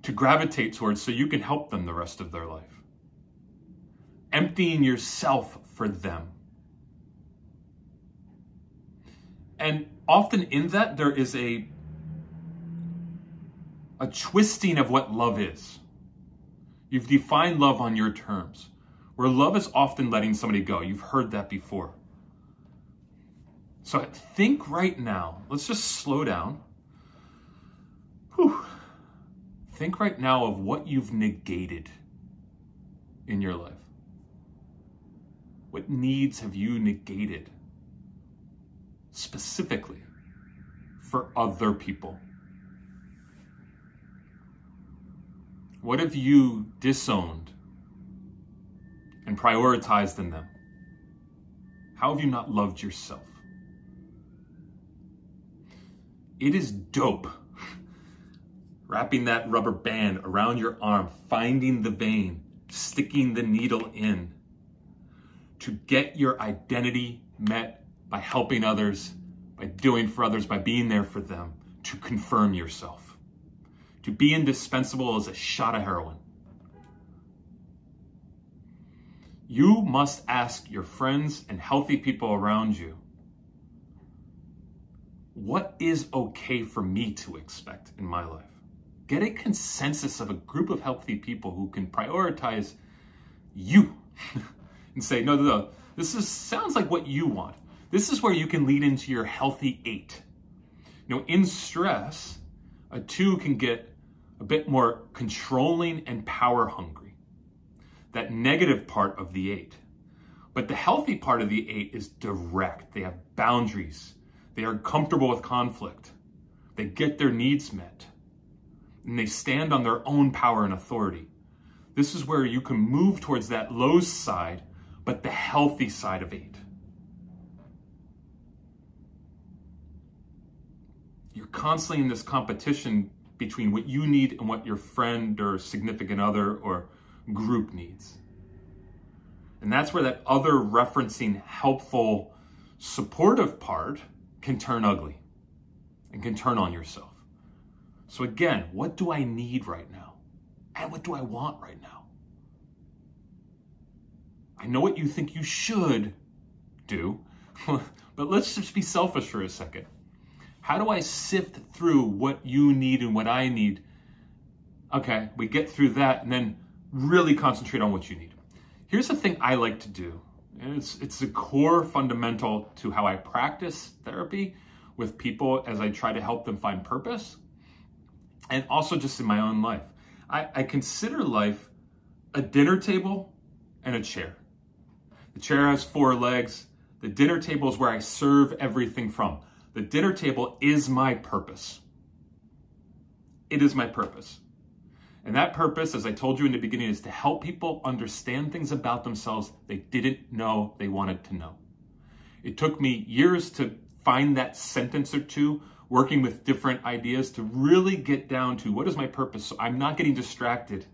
to gravitate towards so you can help them the rest of their life. Emptying yourself for them. And often in that, there is a twisting of what love is. You've defined love on your terms, where love is often letting somebody go. You've heard that before. So think right now, let's just slow down. Whew. Think right now of what you've negated in your life. What needs have you negated specifically for other people? What have you disowned and prioritized in them? How have you not loved yourself? It is dope wrapping that rubber band around your arm, finding the vein, sticking the needle in to get your identity met by helping others, by doing for others, by being there for them, to confirm yourself. To be indispensable is a shot of heroin. You must ask your friends and healthy people around you, what is okay for me to expect in my life? Get a consensus of a group of healthy people who can prioritize you and say, no, this sounds like what you want. This is where you can lead into your healthy 8. You know, in stress, a 2 can get a bit more controlling and power hungry. That negative part of the 8. But the healthy part of the 8 is direct. They have boundaries. They are comfortable with conflict. They get their needs met. And they stand on their own power and authority. This is where you can move towards that low side, but the healthy side of 8. You're constantly in this competition between what you need and what your friend or significant other or group needs. And that's where that other referencing, helpful, supportive part can turn ugly and can turn on yourself. So again, what do I need right now? And what do I want right now? I know what you think you should do, but let's just be selfish for a second. How do I sift through what you need and what I need? Okay, we get through that and then really concentrate on what you need. Here's the thing I like to do. And it's a core fundamental to how I practice therapy with people as I try to help them find purpose. And also just in my own life. I consider life a dinner table and a chair. The chair has 4 legs. The dinner table is where I serve everything from. The dinner table is my purpose. It is my purpose. And that purpose, as I told you in the beginning, is to help people understand things about themselves they didn't know they wanted to know. It took me years to find that sentence or two, working with different ideas to really get down to what is my purpose, so I'm not getting distracted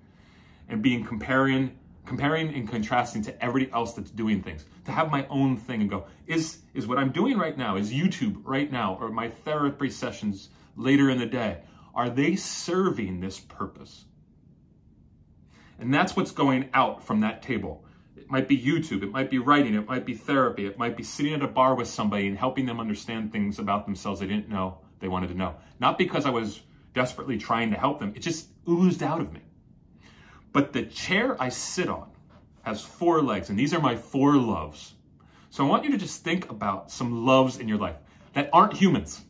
and being comparing and contrasting to everybody else that's doing things. To have my own thing and go, is what I'm doing right now, is YouTube right now, or my therapy sessions later in the day, are they serving this purpose? And that's what's going out from that table. It might be YouTube, it might be writing, it might be therapy, it might be sitting at a bar with somebody and helping them understand things about themselves they didn't know they wanted to know. Not because I was desperately trying to help them, it just oozed out of me. But the chair I sit on has 4 legs, and these are my 4 loves. So I want you to just think about some loves in your life that aren't humans,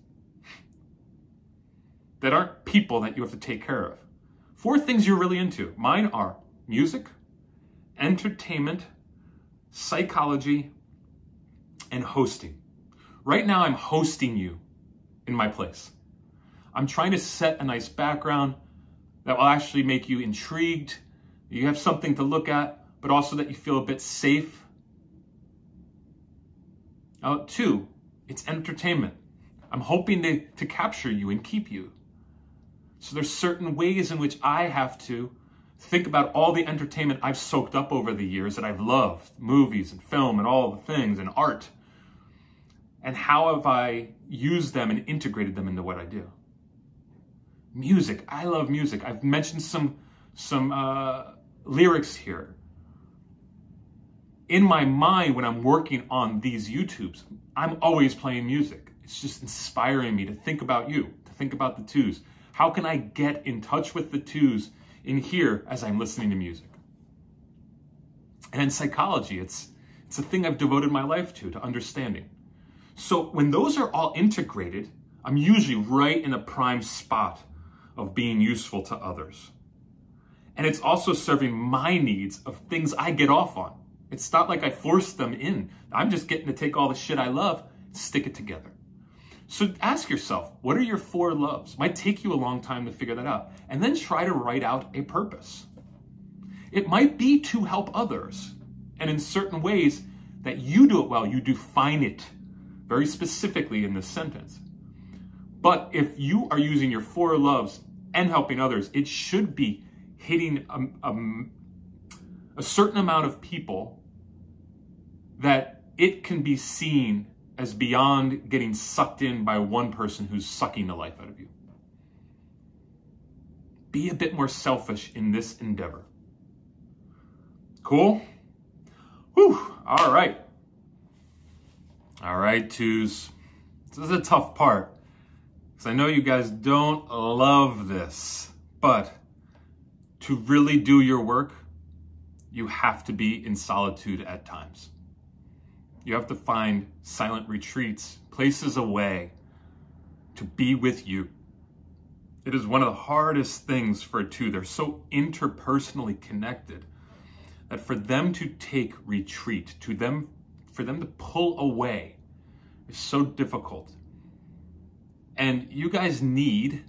that aren't people that you have to take care of. 4 things you're really into. Mine are music, entertainment, psychology, and hosting. Right now, I'm hosting you in my place. I'm trying to set a nice background that will actually make you intrigued. You have something to look at, but also that you feel a bit safe. 2, it's entertainment. I'm hoping to capture you and keep you. So there's certain ways in which I have to think about all the entertainment I've soaked up over the years that I've loved, movies and film and all the things and art. And how have I used them and integrated them into what I do? Music, I love music. I've mentioned some lyrics here. In my mind, when I'm working on these YouTubes, I'm always playing music. It's just inspiring me to think about you, to think about the 2's. How can I get in touch with the 2's in here as I'm listening to music? And in psychology, it's a thing I've devoted my life to understanding. So when those are all integrated, I'm usually right in a prime spot of being useful to others. And it's also serving my needs of things I get off on. It's not like I force them in. I'm just getting to take all the shit I love, stick it together. So ask yourself, what are your 4 loves? Might take you a long time to figure that out. And then try to write out a purpose. It might be to help others. And in certain ways that you do it well, you define it very specifically in this sentence. But if you are using your 4 loves and helping others, it should be hitting a certain amount of people that it can be seen as beyond getting sucked in by one person who's sucking the life out of you. Be a bit more selfish in this endeavor. Cool? Whew, all right. All right, 2's. This is a tough part, because I know you guys don't love this, but to really do your work, you have to be in solitude at times. You have to find silent retreats, places away to be with you. It is one of the hardest things for a 2. They're so interpersonally connected that for them to take retreat, for them to pull away is so difficult. And you guys need,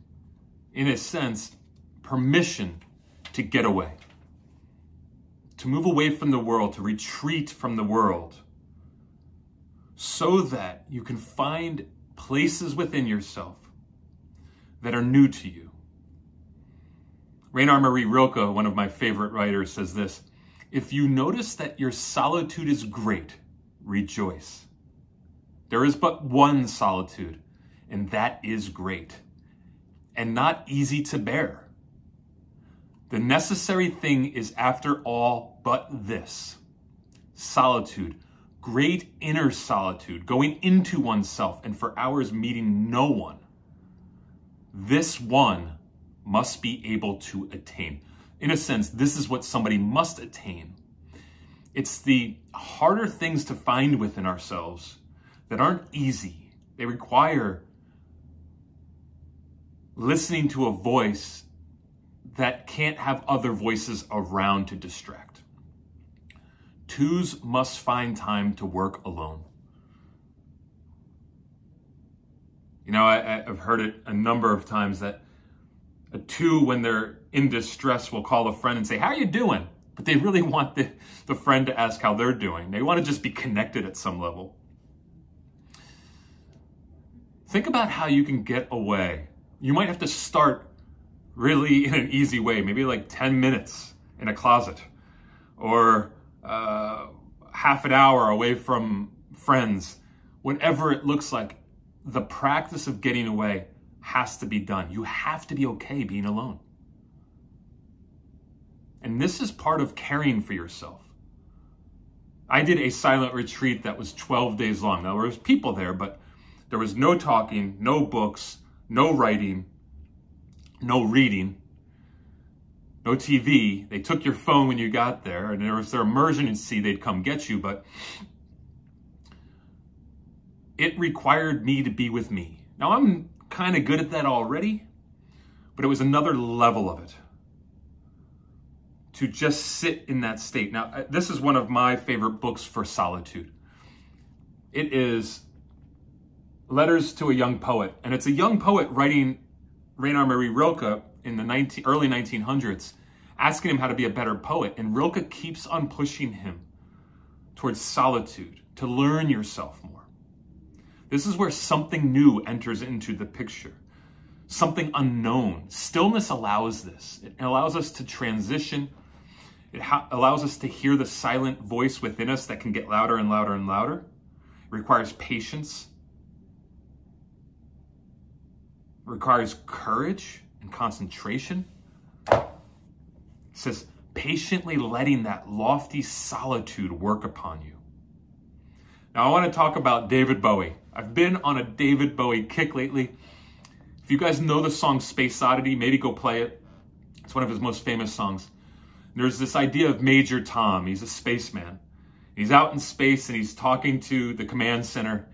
in a sense, permission to get away, to move away from the world, to retreat from the world, so that you can find places within yourself that are new to you. Rainer Maria Rilke, one of my favorite writers, says this: if you notice that your solitude is great, rejoice. There is but one solitude, and that is great, and not easy to bear. The necessary thing is, after all, but this: solitude, great inner solitude, going into oneself and for hours meeting no one. This one must be able to attain. In a sense, this is what somebody must attain. It's the harder things to find within ourselves that aren't easy. They require listening to a voice that can't have other voices around to distract. 2s must find time to work alone. You know, I've heard it a number of times that a 2, when they're in distress, will call a friend and say, "How are you doing?" But they really want the friend to ask how they're doing. They want to just be connected at some level. Think about how you can get away. You might have to start really in an easy way, maybe like 10 minutes in a closet, or half an hour away from friends. Whatever it looks like, the practice of getting away has to be done. You have to be okay being alone. And this is part of caring for yourself. I did a silent retreat that was 12 days long. Now, there was people there, but there was no talking, no books, no writing, no reading, no TV. They took your phone when you got there, and there was their emergency, they'd come get you, but it required me to be with me. Now, I'm kind of good at that already, but it was another level of it, to just sit in that state. Now, this is one of my favorite books for solitude. It is Letters to a Young Poet, and it's a young poet writing Rainer Maria Rilke in the early 1900s, asking him how to be a better poet. And Rilke keeps on pushing him towards solitude, to learn yourself more. This is where something new enters into the picture, something unknown. Stillness allows this. It allows us to transition. It allows us to hear the silent voice within us that can get louder and louder and louder. It requires patience. It requires courage and concentration. It says, patiently letting that lofty solitude work upon you. Now, I want to talk about David Bowie. I've been on a David Bowie kick lately. If you guys know the song Space Oddity, maybe go play it. It's one of his most famous songs. There's this idea of Major Tom. He's a spaceman. He's out in space and he's talking to the command center.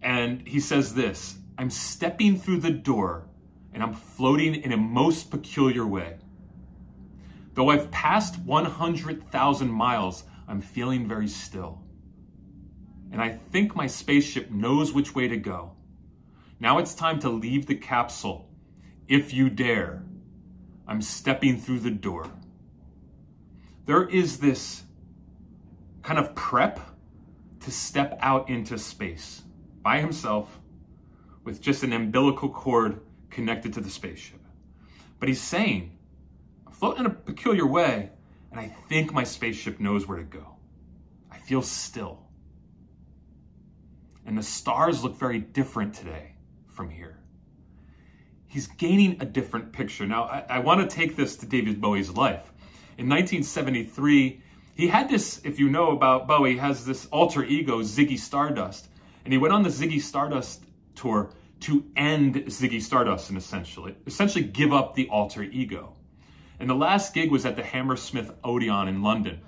And he says this: "I'm stepping through the door and I'm floating in a most peculiar way. Though I've passed 100,000 miles, I'm feeling very still. And I think my spaceship knows which way to go. Now it's time to leave the capsule. If you dare, I'm stepping through the door." There is this kind of prep to step out into space by himself with just an umbilical cord connected to the spaceship. But he's saying, I'm floating in a peculiar way, and I think my spaceship knows where to go. I feel still. And the stars look very different today from here. He's gaining a different picture. Now, I want to take this to David Bowie's life. In 1973, he had this, if you know about Bowie, has this alter ego, Ziggy Stardust. And he went on the Ziggy Stardust tour to end Ziggy Stardust and essentially give up the alter ego. And the last gig was at the Hammersmith Odeon in London.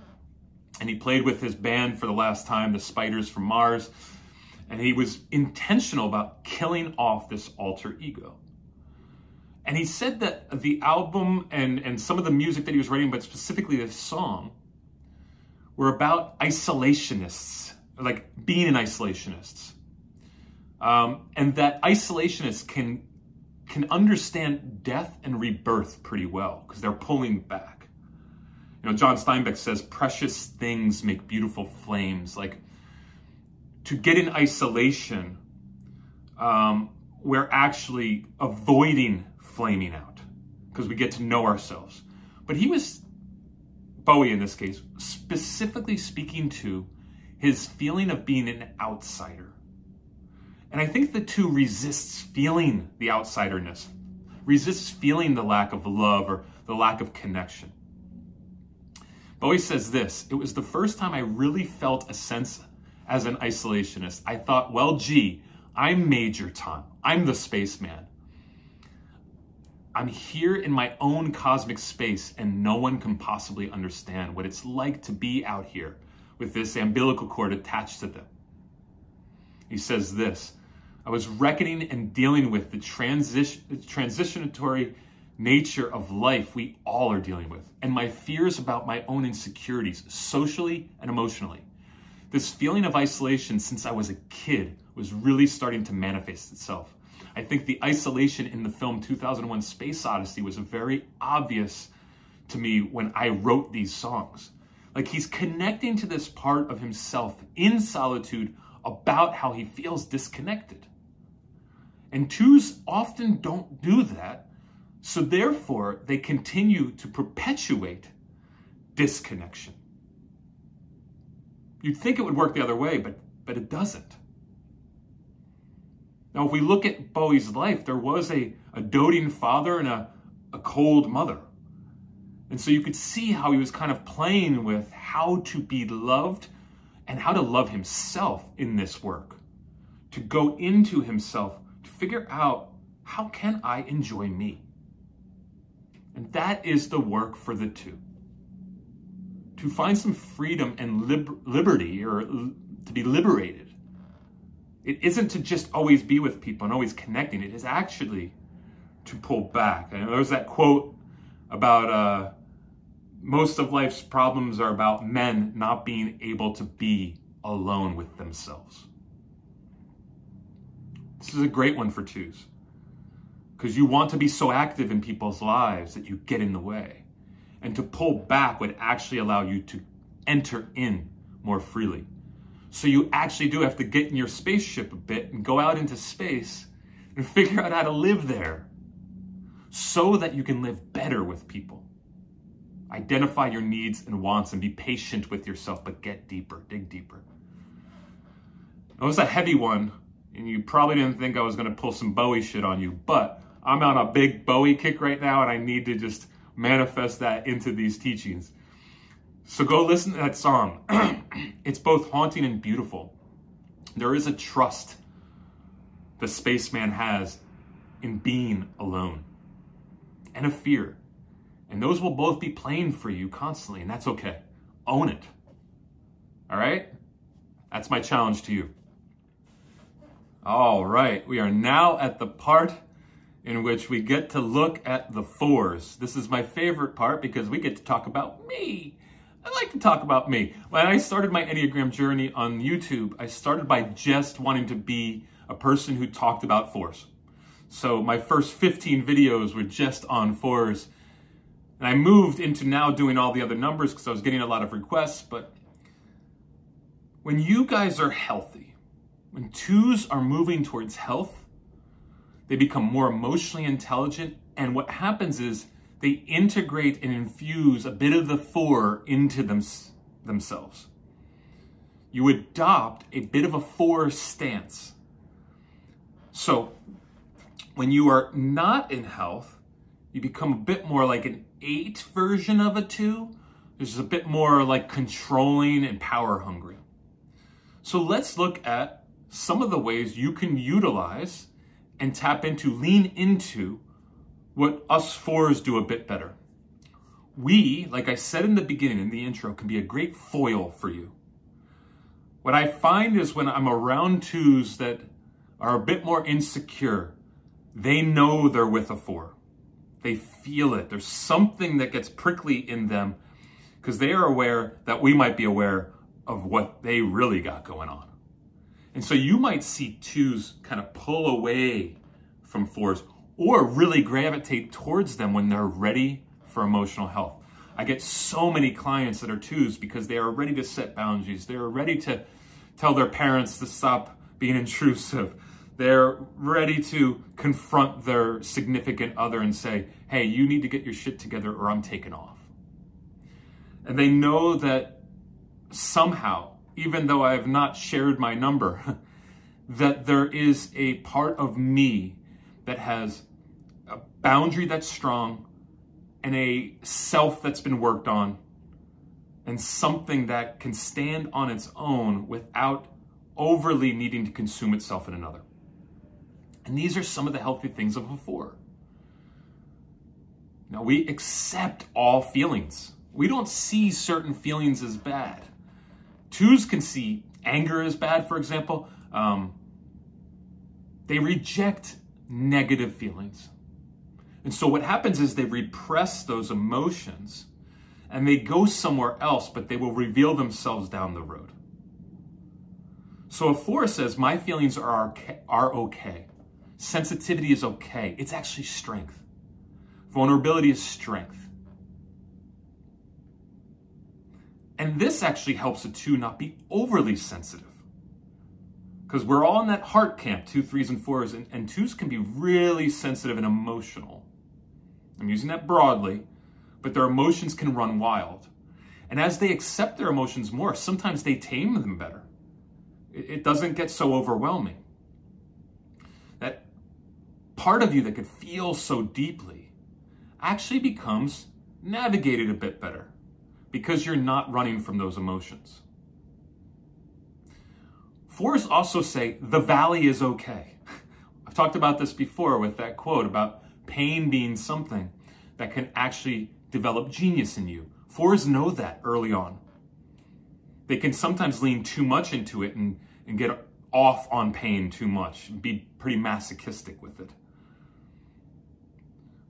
And he played with his band for the last time, the Spiders from Mars. And he was intentional about killing off this alter ego. And he said that the album and some of the music that he was writing, but specifically this song, were about isolationists, like being an isolationists. And that isolationists can understand death and rebirth pretty well because they're pulling back. You know, John Steinbeck says, precious things make beautiful flames. Like, to get in isolation, we're actually avoiding flaming out because we get to know ourselves. But he was, Bowie in this case, specifically speaking to his feeling of being an outsider. And I think the two resists feeling the outsiderness, resists feeling the lack of love or the lack of connection. Bowie says this: it was the first time I really felt a sense as an isolationist. I thought, well, gee, I'm Major Tom. I'm the spaceman. I'm here in my own cosmic space, and no one can possibly understand what it's like to be out here with this umbilical cord attached to them. He says this: I was reckoning and dealing with the transitionatory nature of life we all are dealing with, and my fears about my own insecurities, socially and emotionally. This feeling of isolation since I was a kid was really starting to manifest itself. I think the isolation in the film 2001: Space Odyssey was very obvious to me when I wrote these songs. Like, he's connecting to this part of himself in Solitude about how he feels disconnected. And 2's often don't do that, so therefore they continue to perpetuate disconnection. You'd think it would work the other way, but it doesn't. Now, if we look at Bowie's life, there was a doting father and a cold mother. And so you could see how he was kind of playing with how to be loved and how to love himself in this work. To go into himself, to figure out, how can I enjoy me? And that is the work for the two. To find some freedom and liberty, or to be liberated. It isn't to just always be with people and always connecting. It is actually to pull back. And there's that quote about most of life's problems are about men not being able to be alone with themselves. This is a great one for 2's. Because you want to be so active in people's lives that you get in the way. And to pull back would actually allow you to enter in more freely. So you actually do have to get in your spaceship a bit and go out into space and figure out how to live there so that you can live better with people. Identify your needs and wants and be patient with yourself, but get deeper, dig deeper. It was a heavy one, and you probably didn't think I was going to pull some Bowie shit on you, but I'm on a big Bowie kick right now, and I need to just manifest that into these teachings. So go listen to that song. It's both haunting and beautiful. There is a trust the spaceman has in being alone, and a fear. And those will both be playing for you constantly, and that's okay. Own it. All right? That's my challenge to you. All right, we are now at the part in which we get to look at the 4's. This is my favorite part because we get to talk about me. I like to talk about me. When I started my Enneagram journey on YouTube, I started by just wanting to be a person who talked about 4's. So my first 15 videos were just on 4's. And I moved into now doing all the other numbers because I was getting a lot of requests. But when you guys are healthy, when 2's are moving towards health, they become more emotionally intelligent. And what happens is they integrate and infuse a bit of the 4 into themselves. You adopt a bit of a 4 stance. So when you are not in health, you become a bit more like an 8 version of a 2. Which is a bit more like controlling and power hungry. So let's look at some of the ways you can utilize and tap into, lean into what us 4's do a bit better. We, like I said in the beginning, in the intro, can be a great foil for you. What I find is when I'm around 2's that are a bit more insecure, they know they're with a 4. They feel it. There's something that gets prickly in them because they are aware that we might be aware of what they really got going on. And so you might see 2s kind of pull away from 4s or really gravitate towards them when they're ready for emotional health. I get so many clients that are 2s because they are ready to set boundaries. They are ready to tell their parents to stop being intrusive. They're ready to confront their significant other and say, hey, you need to get your shit together or I'm taking off. And they know that somehow, even though I have not shared my number, that there is a part of me that has a boundary that's strong and a self that's been worked on and something that can stand on its own without overly needing to consume itself in another. And these are some of the healthy things of a 4. Now, we accept all feelings. We don't see certain feelings as bad. 2s can see anger as bad, for example. They reject negative feelings. And so what happens is they repress those emotions and they go somewhere else, but they will reveal themselves down the road. So a 4 says, my feelings are okay. Sensitivity is okay. It's actually strength. Vulnerability is strength. And this actually helps a 2 not be overly sensitive. Because we're all in that heart camp, 2, 3s, and 4s, and 2s can be really sensitive and emotional. I'm using that broadly, but their emotions can run wild. And as they accept their emotions more, sometimes they tame them better. It doesn't get so overwhelming. That part of you that could feel so deeply actually becomes navigated a bit better because you're not running from those emotions. 4s also say the valley is okay. I've talked about this before with that quote about pain being something that can actually develop genius in you. 4s know that early on. They can sometimes lean too much into it and get off on pain too much, and be pretty masochistic with it.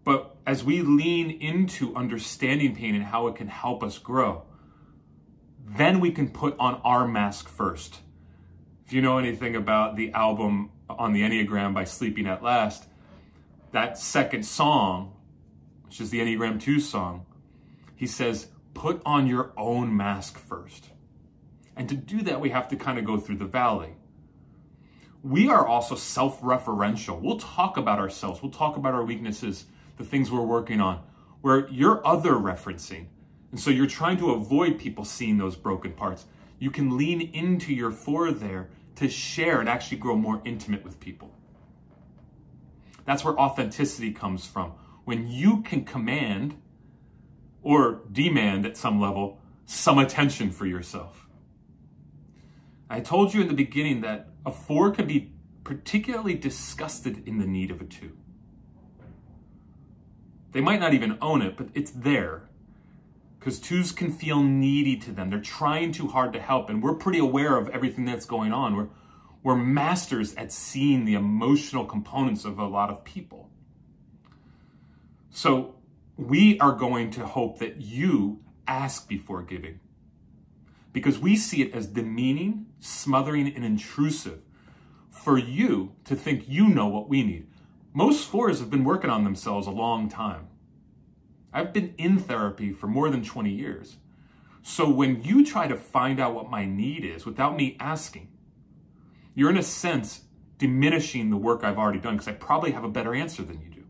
But as we lean into understanding pain and how it can help us grow, then we can put on our mask first. If you know anything about the album on the Enneagram by Sleeping at Last, that second song, which is the Enneagram 2 song, he says, put on your own mask first. And to do that, we have to kind of go through the valley. We are also self-referential. We'll talk about ourselves. We'll talk about our weaknesses, the things we're working on, where you're other referencing. And so you're trying to avoid people seeing those broken parts. You can lean into your 4 there to share and actually grow more intimate with people. That's where authenticity comes from. When you can command or demand at some level some attention for yourself. I told you in the beginning that a 4 can be particularly disgusted in the need of a 2. They might not even own it, but it's there. Because 2s can feel needy to them. They're trying too hard to help, and we're pretty aware of everything that's going on. We're masters at seeing the emotional components of a lot of people. So we are going to hope that you ask before giving. Because we see it as demeaning, smothering, and intrusive for you to think you know what we need. Most 4s have been working on themselves a long time. I've been in therapy for more than 20 years. So when you try to find out what my need is without me asking, you're in a sense diminishing the work I've already done because I probably have a better answer than you do.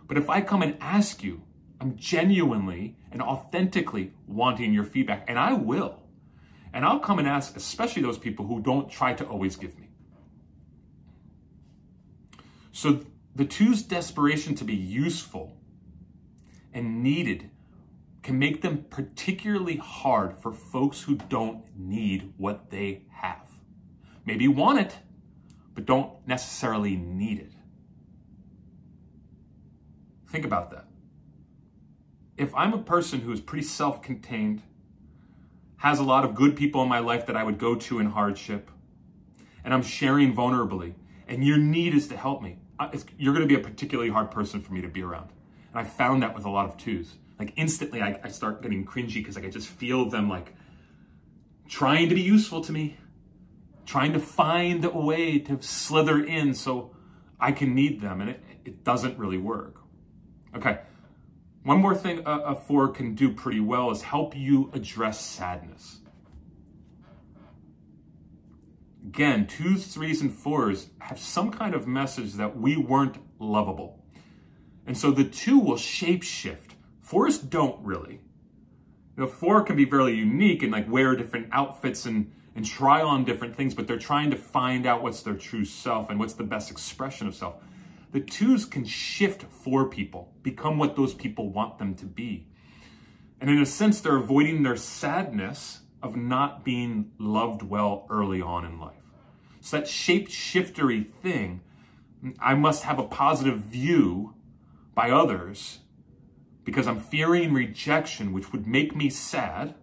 But if I come and ask you, I'm genuinely and authentically wanting your feedback, and I will. And I'll come and ask, especially those people who don't try to always give me. So the 2's desperation to be useful and needed can make them particularly hard for folks who don't need what they have. Maybe want it, but don't necessarily need it. Think about that. If I'm a person who is pretty self-contained, has a lot of good people in my life that I would go to in hardship, and I'm sharing vulnerably, and your need is to help me, you're going to be a particularly hard person for me to be around. And I found that with a lot of 2s. Like instantly I start getting cringy because I just feel them like trying to be useful to me, trying to find a way to slither in so I can need them. And it doesn't really work. Okay. One more thing a 4 can do pretty well is help you address sadness. Again, 2s, 3s, and 4s have some kind of message that we weren't lovable. And so the 2 will shape-shift. 4s don't really. 4 can be very unique and like wear different outfits and try on different things, but they're trying to find out what's their true self and what's the best expression of self. The 2s can shift for people, become what those people want them to be. And in a sense, they're avoiding their sadness of not being loved well early on in life. So that shape-shiftery thing, I must have a positive view by others because I'm fearing rejection, which would make me sad,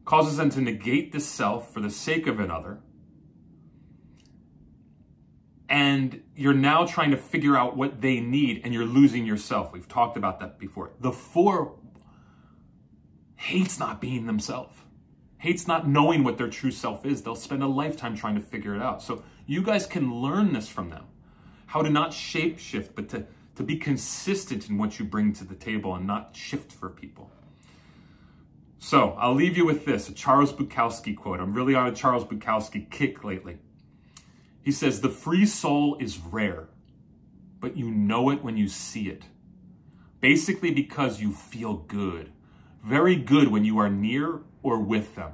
causes them to negate the self for the sake of another. And you're now trying to figure out what they need and you're losing yourself. We've talked about that before. The 4 hates not being themselves, hates not knowing what their true self is. They'll spend a lifetime trying to figure it out. So you guys can learn this from them, how to not shape shift, but to be consistent in what you bring to the table and not shift for people. So I'll leave you with this, a Charles Bukowski quote. I'm really on a Charles Bukowski kick lately. He says, "The free soul is rare, but you know it when you see it. Basically because you feel good, very good when you are near or with them."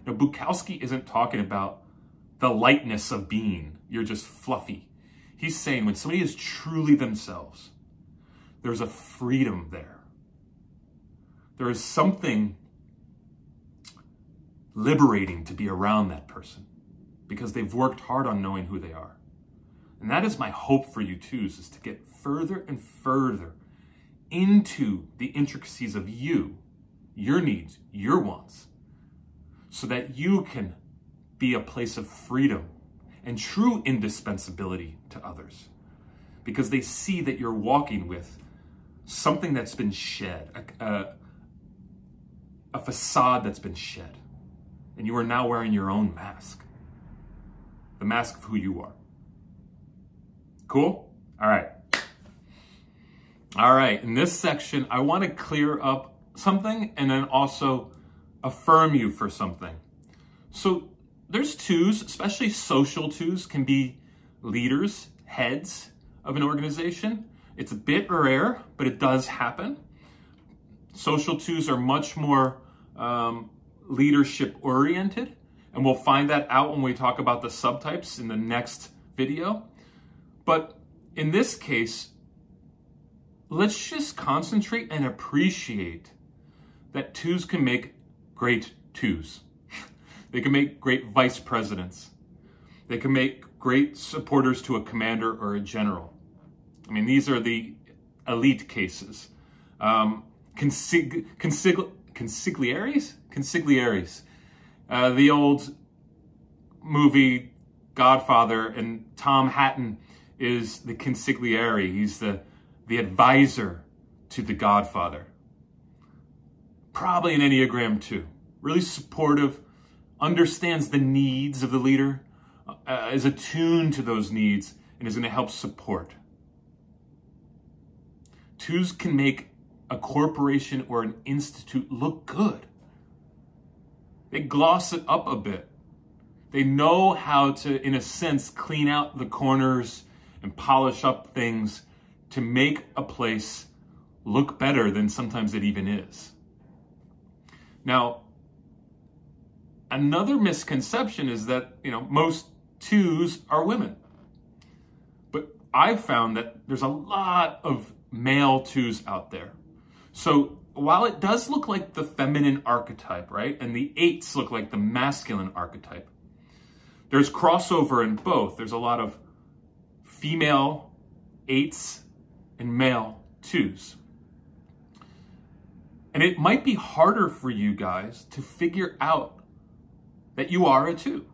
Now, Bukowski isn't talking about the lightness of being. You're just fluffy. He's saying when somebody is truly themselves, there's a freedom there. There is something liberating to be around that person because they've worked hard on knowing who they are. And that is my hope for you 2s, is to get further and further into the intricacies of you, your needs, your wants, so that you can be a place of freedom and true indispensability to others, because they see that you're walking with something that's been shed, a facade that's been shed, and you are now wearing your own mask, the mask of who you are. Cool? All right. All right, in this section, I want to clear up something and then also affirm you for something. So there's 2s, especially social 2s, can be leaders, heads of an organization. It's a bit rare, but it does happen. Social 2s are much more leadership oriented, and we'll find that out when we talk about the subtypes in the next video. But in this case, let's just concentrate and appreciate that 2s can make great 2s. They can make great vice presidents. They can make great supporters to a commander or a general. I mean, these are the elite cases. Consiglieres. The old movie Godfather, and Tom Hatton is the consigliere. He's the advisor to the Godfather. Probably an Enneagram 2. Really supportive, understands the needs of the leader, is attuned to those needs, and is going to help support. 2s can make a corporation or an institute look good. They gloss it up a bit. They know how to, in a sense, clean out the corners and polish up things to make a place look better than sometimes it even is. Now, another misconception is that, most 2s are women. But I've found that there's a lot of male 2s out there. So while it does look like the feminine archetype, right, and the 8s look like the masculine archetype, there's crossover in both. There's a lot of female 8s and male 2s. And it might be harder for you guys to figure out that you are a 2.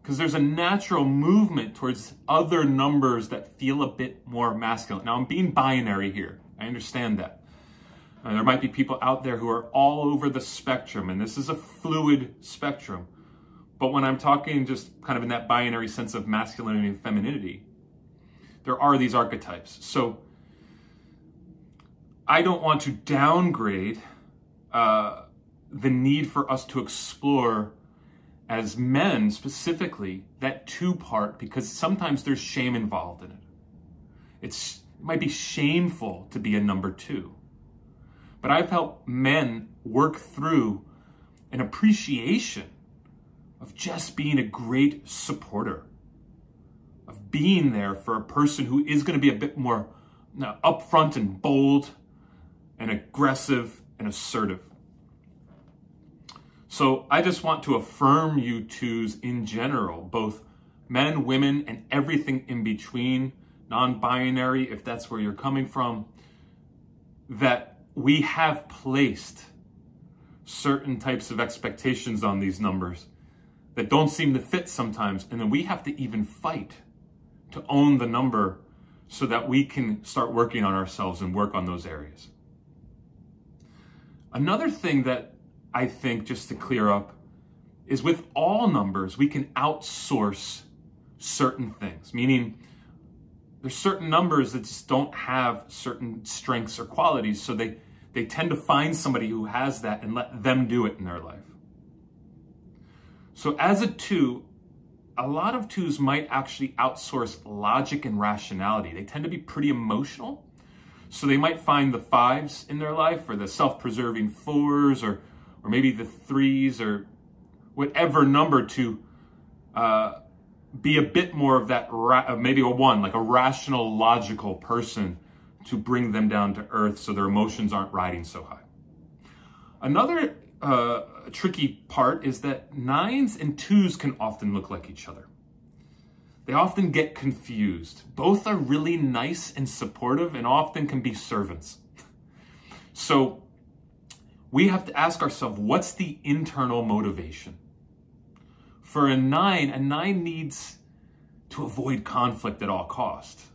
because there's a natural movement towards other numbers that feel a bit more masculine. Now, I'm being binary here. I understand that. There might be people out there who are all over the spectrum, and this is a fluid spectrum. But when I'm talking just kind of in that binary sense of masculinity and femininity, there are these archetypes. So I don't want to downgrade the need for us to explore, as men specifically, that 2 part, because sometimes there's shame involved in it. It might be shameful to be a number 2. But I've helped men work through an appreciation of just being a great supporter, of being there for a person who is going to be a bit more upfront and bold and aggressive and assertive. So I just want to affirm you 2s in general, both men, women, and everything in between, non-binary, if that's where you're coming from, that we have placed certain types of expectations on these numbers that don't seem to fit sometimes. And then we have to even fight to own the number so that we can start working on ourselves and work on those areas. Another thing that I think, just to clear up, is with all numbers, we can outsource certain things, meaning there's certain numbers that just don't have certain strengths or qualities, so they tend to find somebody who has that and let them do it in their life. So as a 2, a lot of 2s might actually outsource logic and rationality. They tend to be pretty emotional, so they might find the 5s in their life, or the self-preserving 4s, or maybe the 3s, or whatever number, to be a bit more of that, maybe a 1, like a rational, logical person, to bring them down to earth so their emotions aren't riding so high. Another tricky part is that 9s and 2s can often look like each other. They often get confused. Both are really nice and supportive and often can be servants. So we have to ask ourselves, what's the internal motivation? For a 9 needs to avoid conflict at all costs,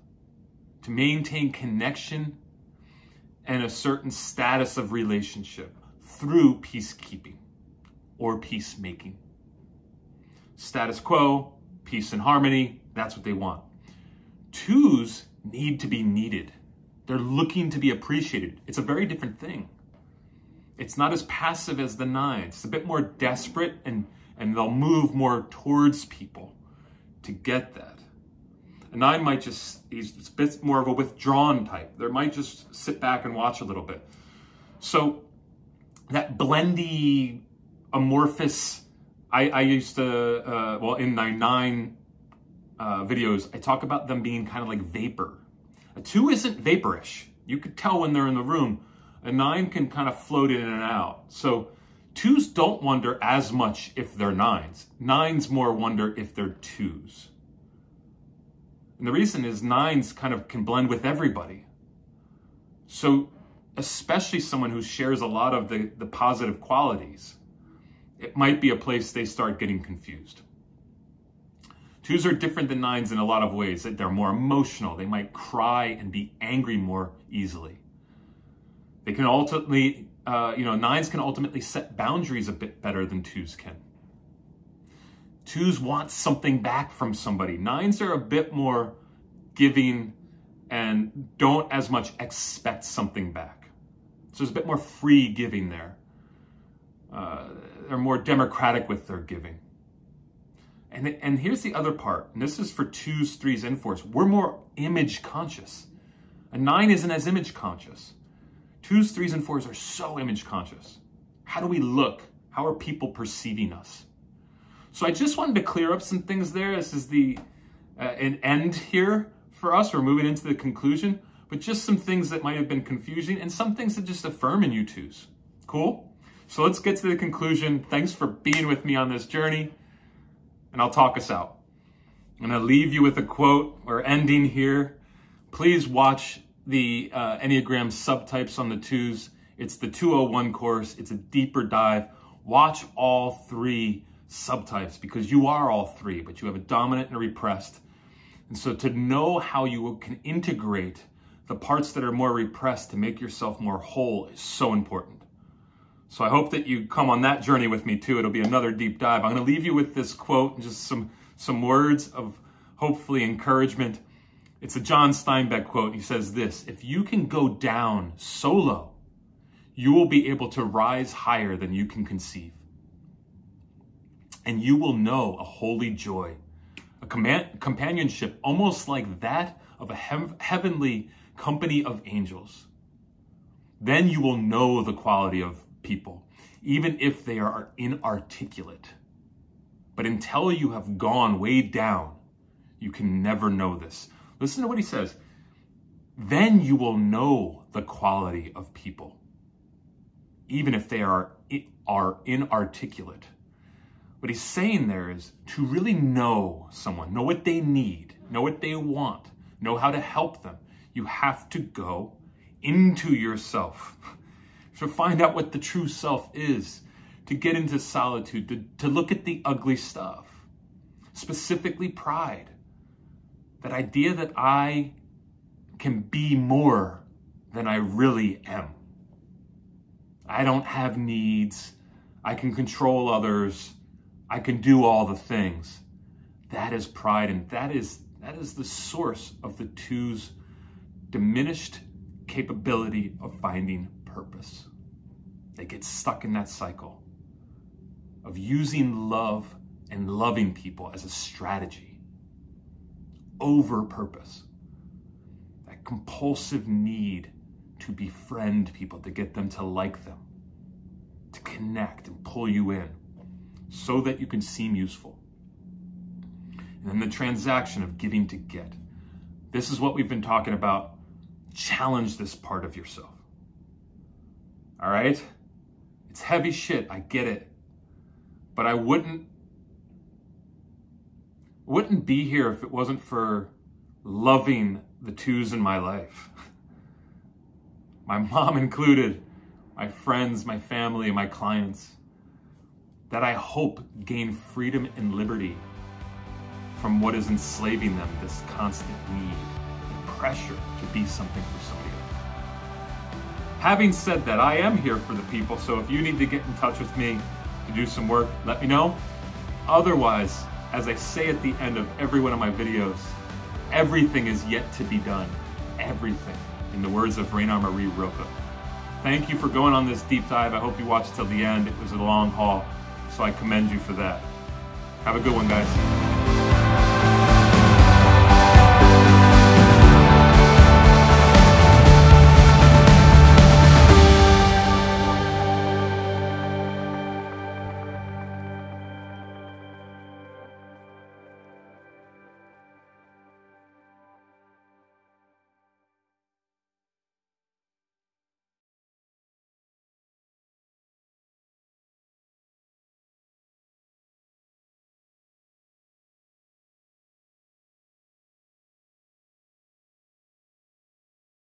to maintain connection and a certain status of relationship through peacekeeping or peacemaking. Status quo, peace and harmony, that's what they want. 2s need to be needed. They're looking to be appreciated. It's a very different thing. It's not as passive as the 9s. It's a bit more desperate, and they'll move more towards people to get that. A 9 might he's a bit more of a withdrawn type. They might just sit back and watch a little bit. So that blendy, amorphous, I used to, in my 9 videos, I talk about them being kind of like vapor. A 2 isn't vaporish. You could tell when they're in the room. A 9 can kind of float in and out. So 2s don't wonder as much if they're 9s. 9s more wonder if they're 2s. And the reason is 9s kind of can blend with everybody. So especially someone who shares a lot of the positive qualities, it might be a place they start getting confused. 2s are different than 9s in a lot of ways. That they're more emotional. They might cry and be angry more easily. They can ultimately, 9s can ultimately set boundaries a bit better than 2s can. 2s want something back from somebody. 9s are a bit more giving and don't as much expect something back. So there's a bit more free giving there. They're more democratic with their giving. And here's the other part, and this is for 2s, 3s, and 4s. We're more image conscious. A 9 isn't as image conscious. 2s, 3s, and 4s are so image conscious. How do we look? How are people perceiving us? So I just wanted to clear up some things there. This is an end here for us. We're moving into the conclusion, but just some things that might have been confusing and some things that just affirm in you 2s. Cool? So let's get to the conclusion. Thanks for being with me on this journey, and I'll talk us out. I'm going to leave you with a quote. We're ending here. Please watch the Enneagram subtypes on the 2s. It's the 201 course. It's a deeper dive. Watch all 3 subtypes because you are all three, but you have a dominant and a repressed. And so to know how you can integrate the parts that are more repressed to make yourself more whole is so important. So I hope that you come on that journey with me too. It'll be another deep dive. I'm going to leave you with this quote and just some words of hopefully encouragement. It's a John Steinbeck quote. He says this: if you can go down so low, you will be able to rise higher than you can conceive. And you will know a holy joy, a companionship almost like that of a heavenly company of angels. Then you will know the quality of people, even if they are inarticulate. But until you have gone way down, you can never know this. Listen to what he says. Then you will know the quality of people, even if they are inarticulate. What he's saying there is to really know someone, know what they need, know what they want, know how to help them. You have to go into yourself to find out what the true self is, to get into solitude, to look at the ugly stuff, specifically pride. That idea that I can be more than I really am. I don't have needs. I can control others. I can do all the things. That is pride, and that is the source of the 2's diminished capability of finding purpose. They get stuck in that cycle of using love and loving people as a strategy over purpose. That compulsive need to befriend people, to get them to like them, to connect and pull you in so that you can seem useful. And then the transaction of giving to get. This is what we've been talking about. Challenge this part of yourself. All right? It's heavy shit, I get it. But I wouldn't be here if it wasn't for loving the 2's in my life. My mom included, my friends, my family, and my clients, that I hope gain freedom and liberty from what is enslaving them, this constant need and pressure to be something for somebody else. Having said that, I am here for the people, so if you need to get in touch with me to do some work, let me know. Otherwise, as I say at the end of every one of my videos, everything is yet to be done. Everything, in the words of Rainer Marie Rilke. Thank you for going on this deep dive. I hope you watched till the end. It was a long haul, so I commend you for that. Have a good one, guys.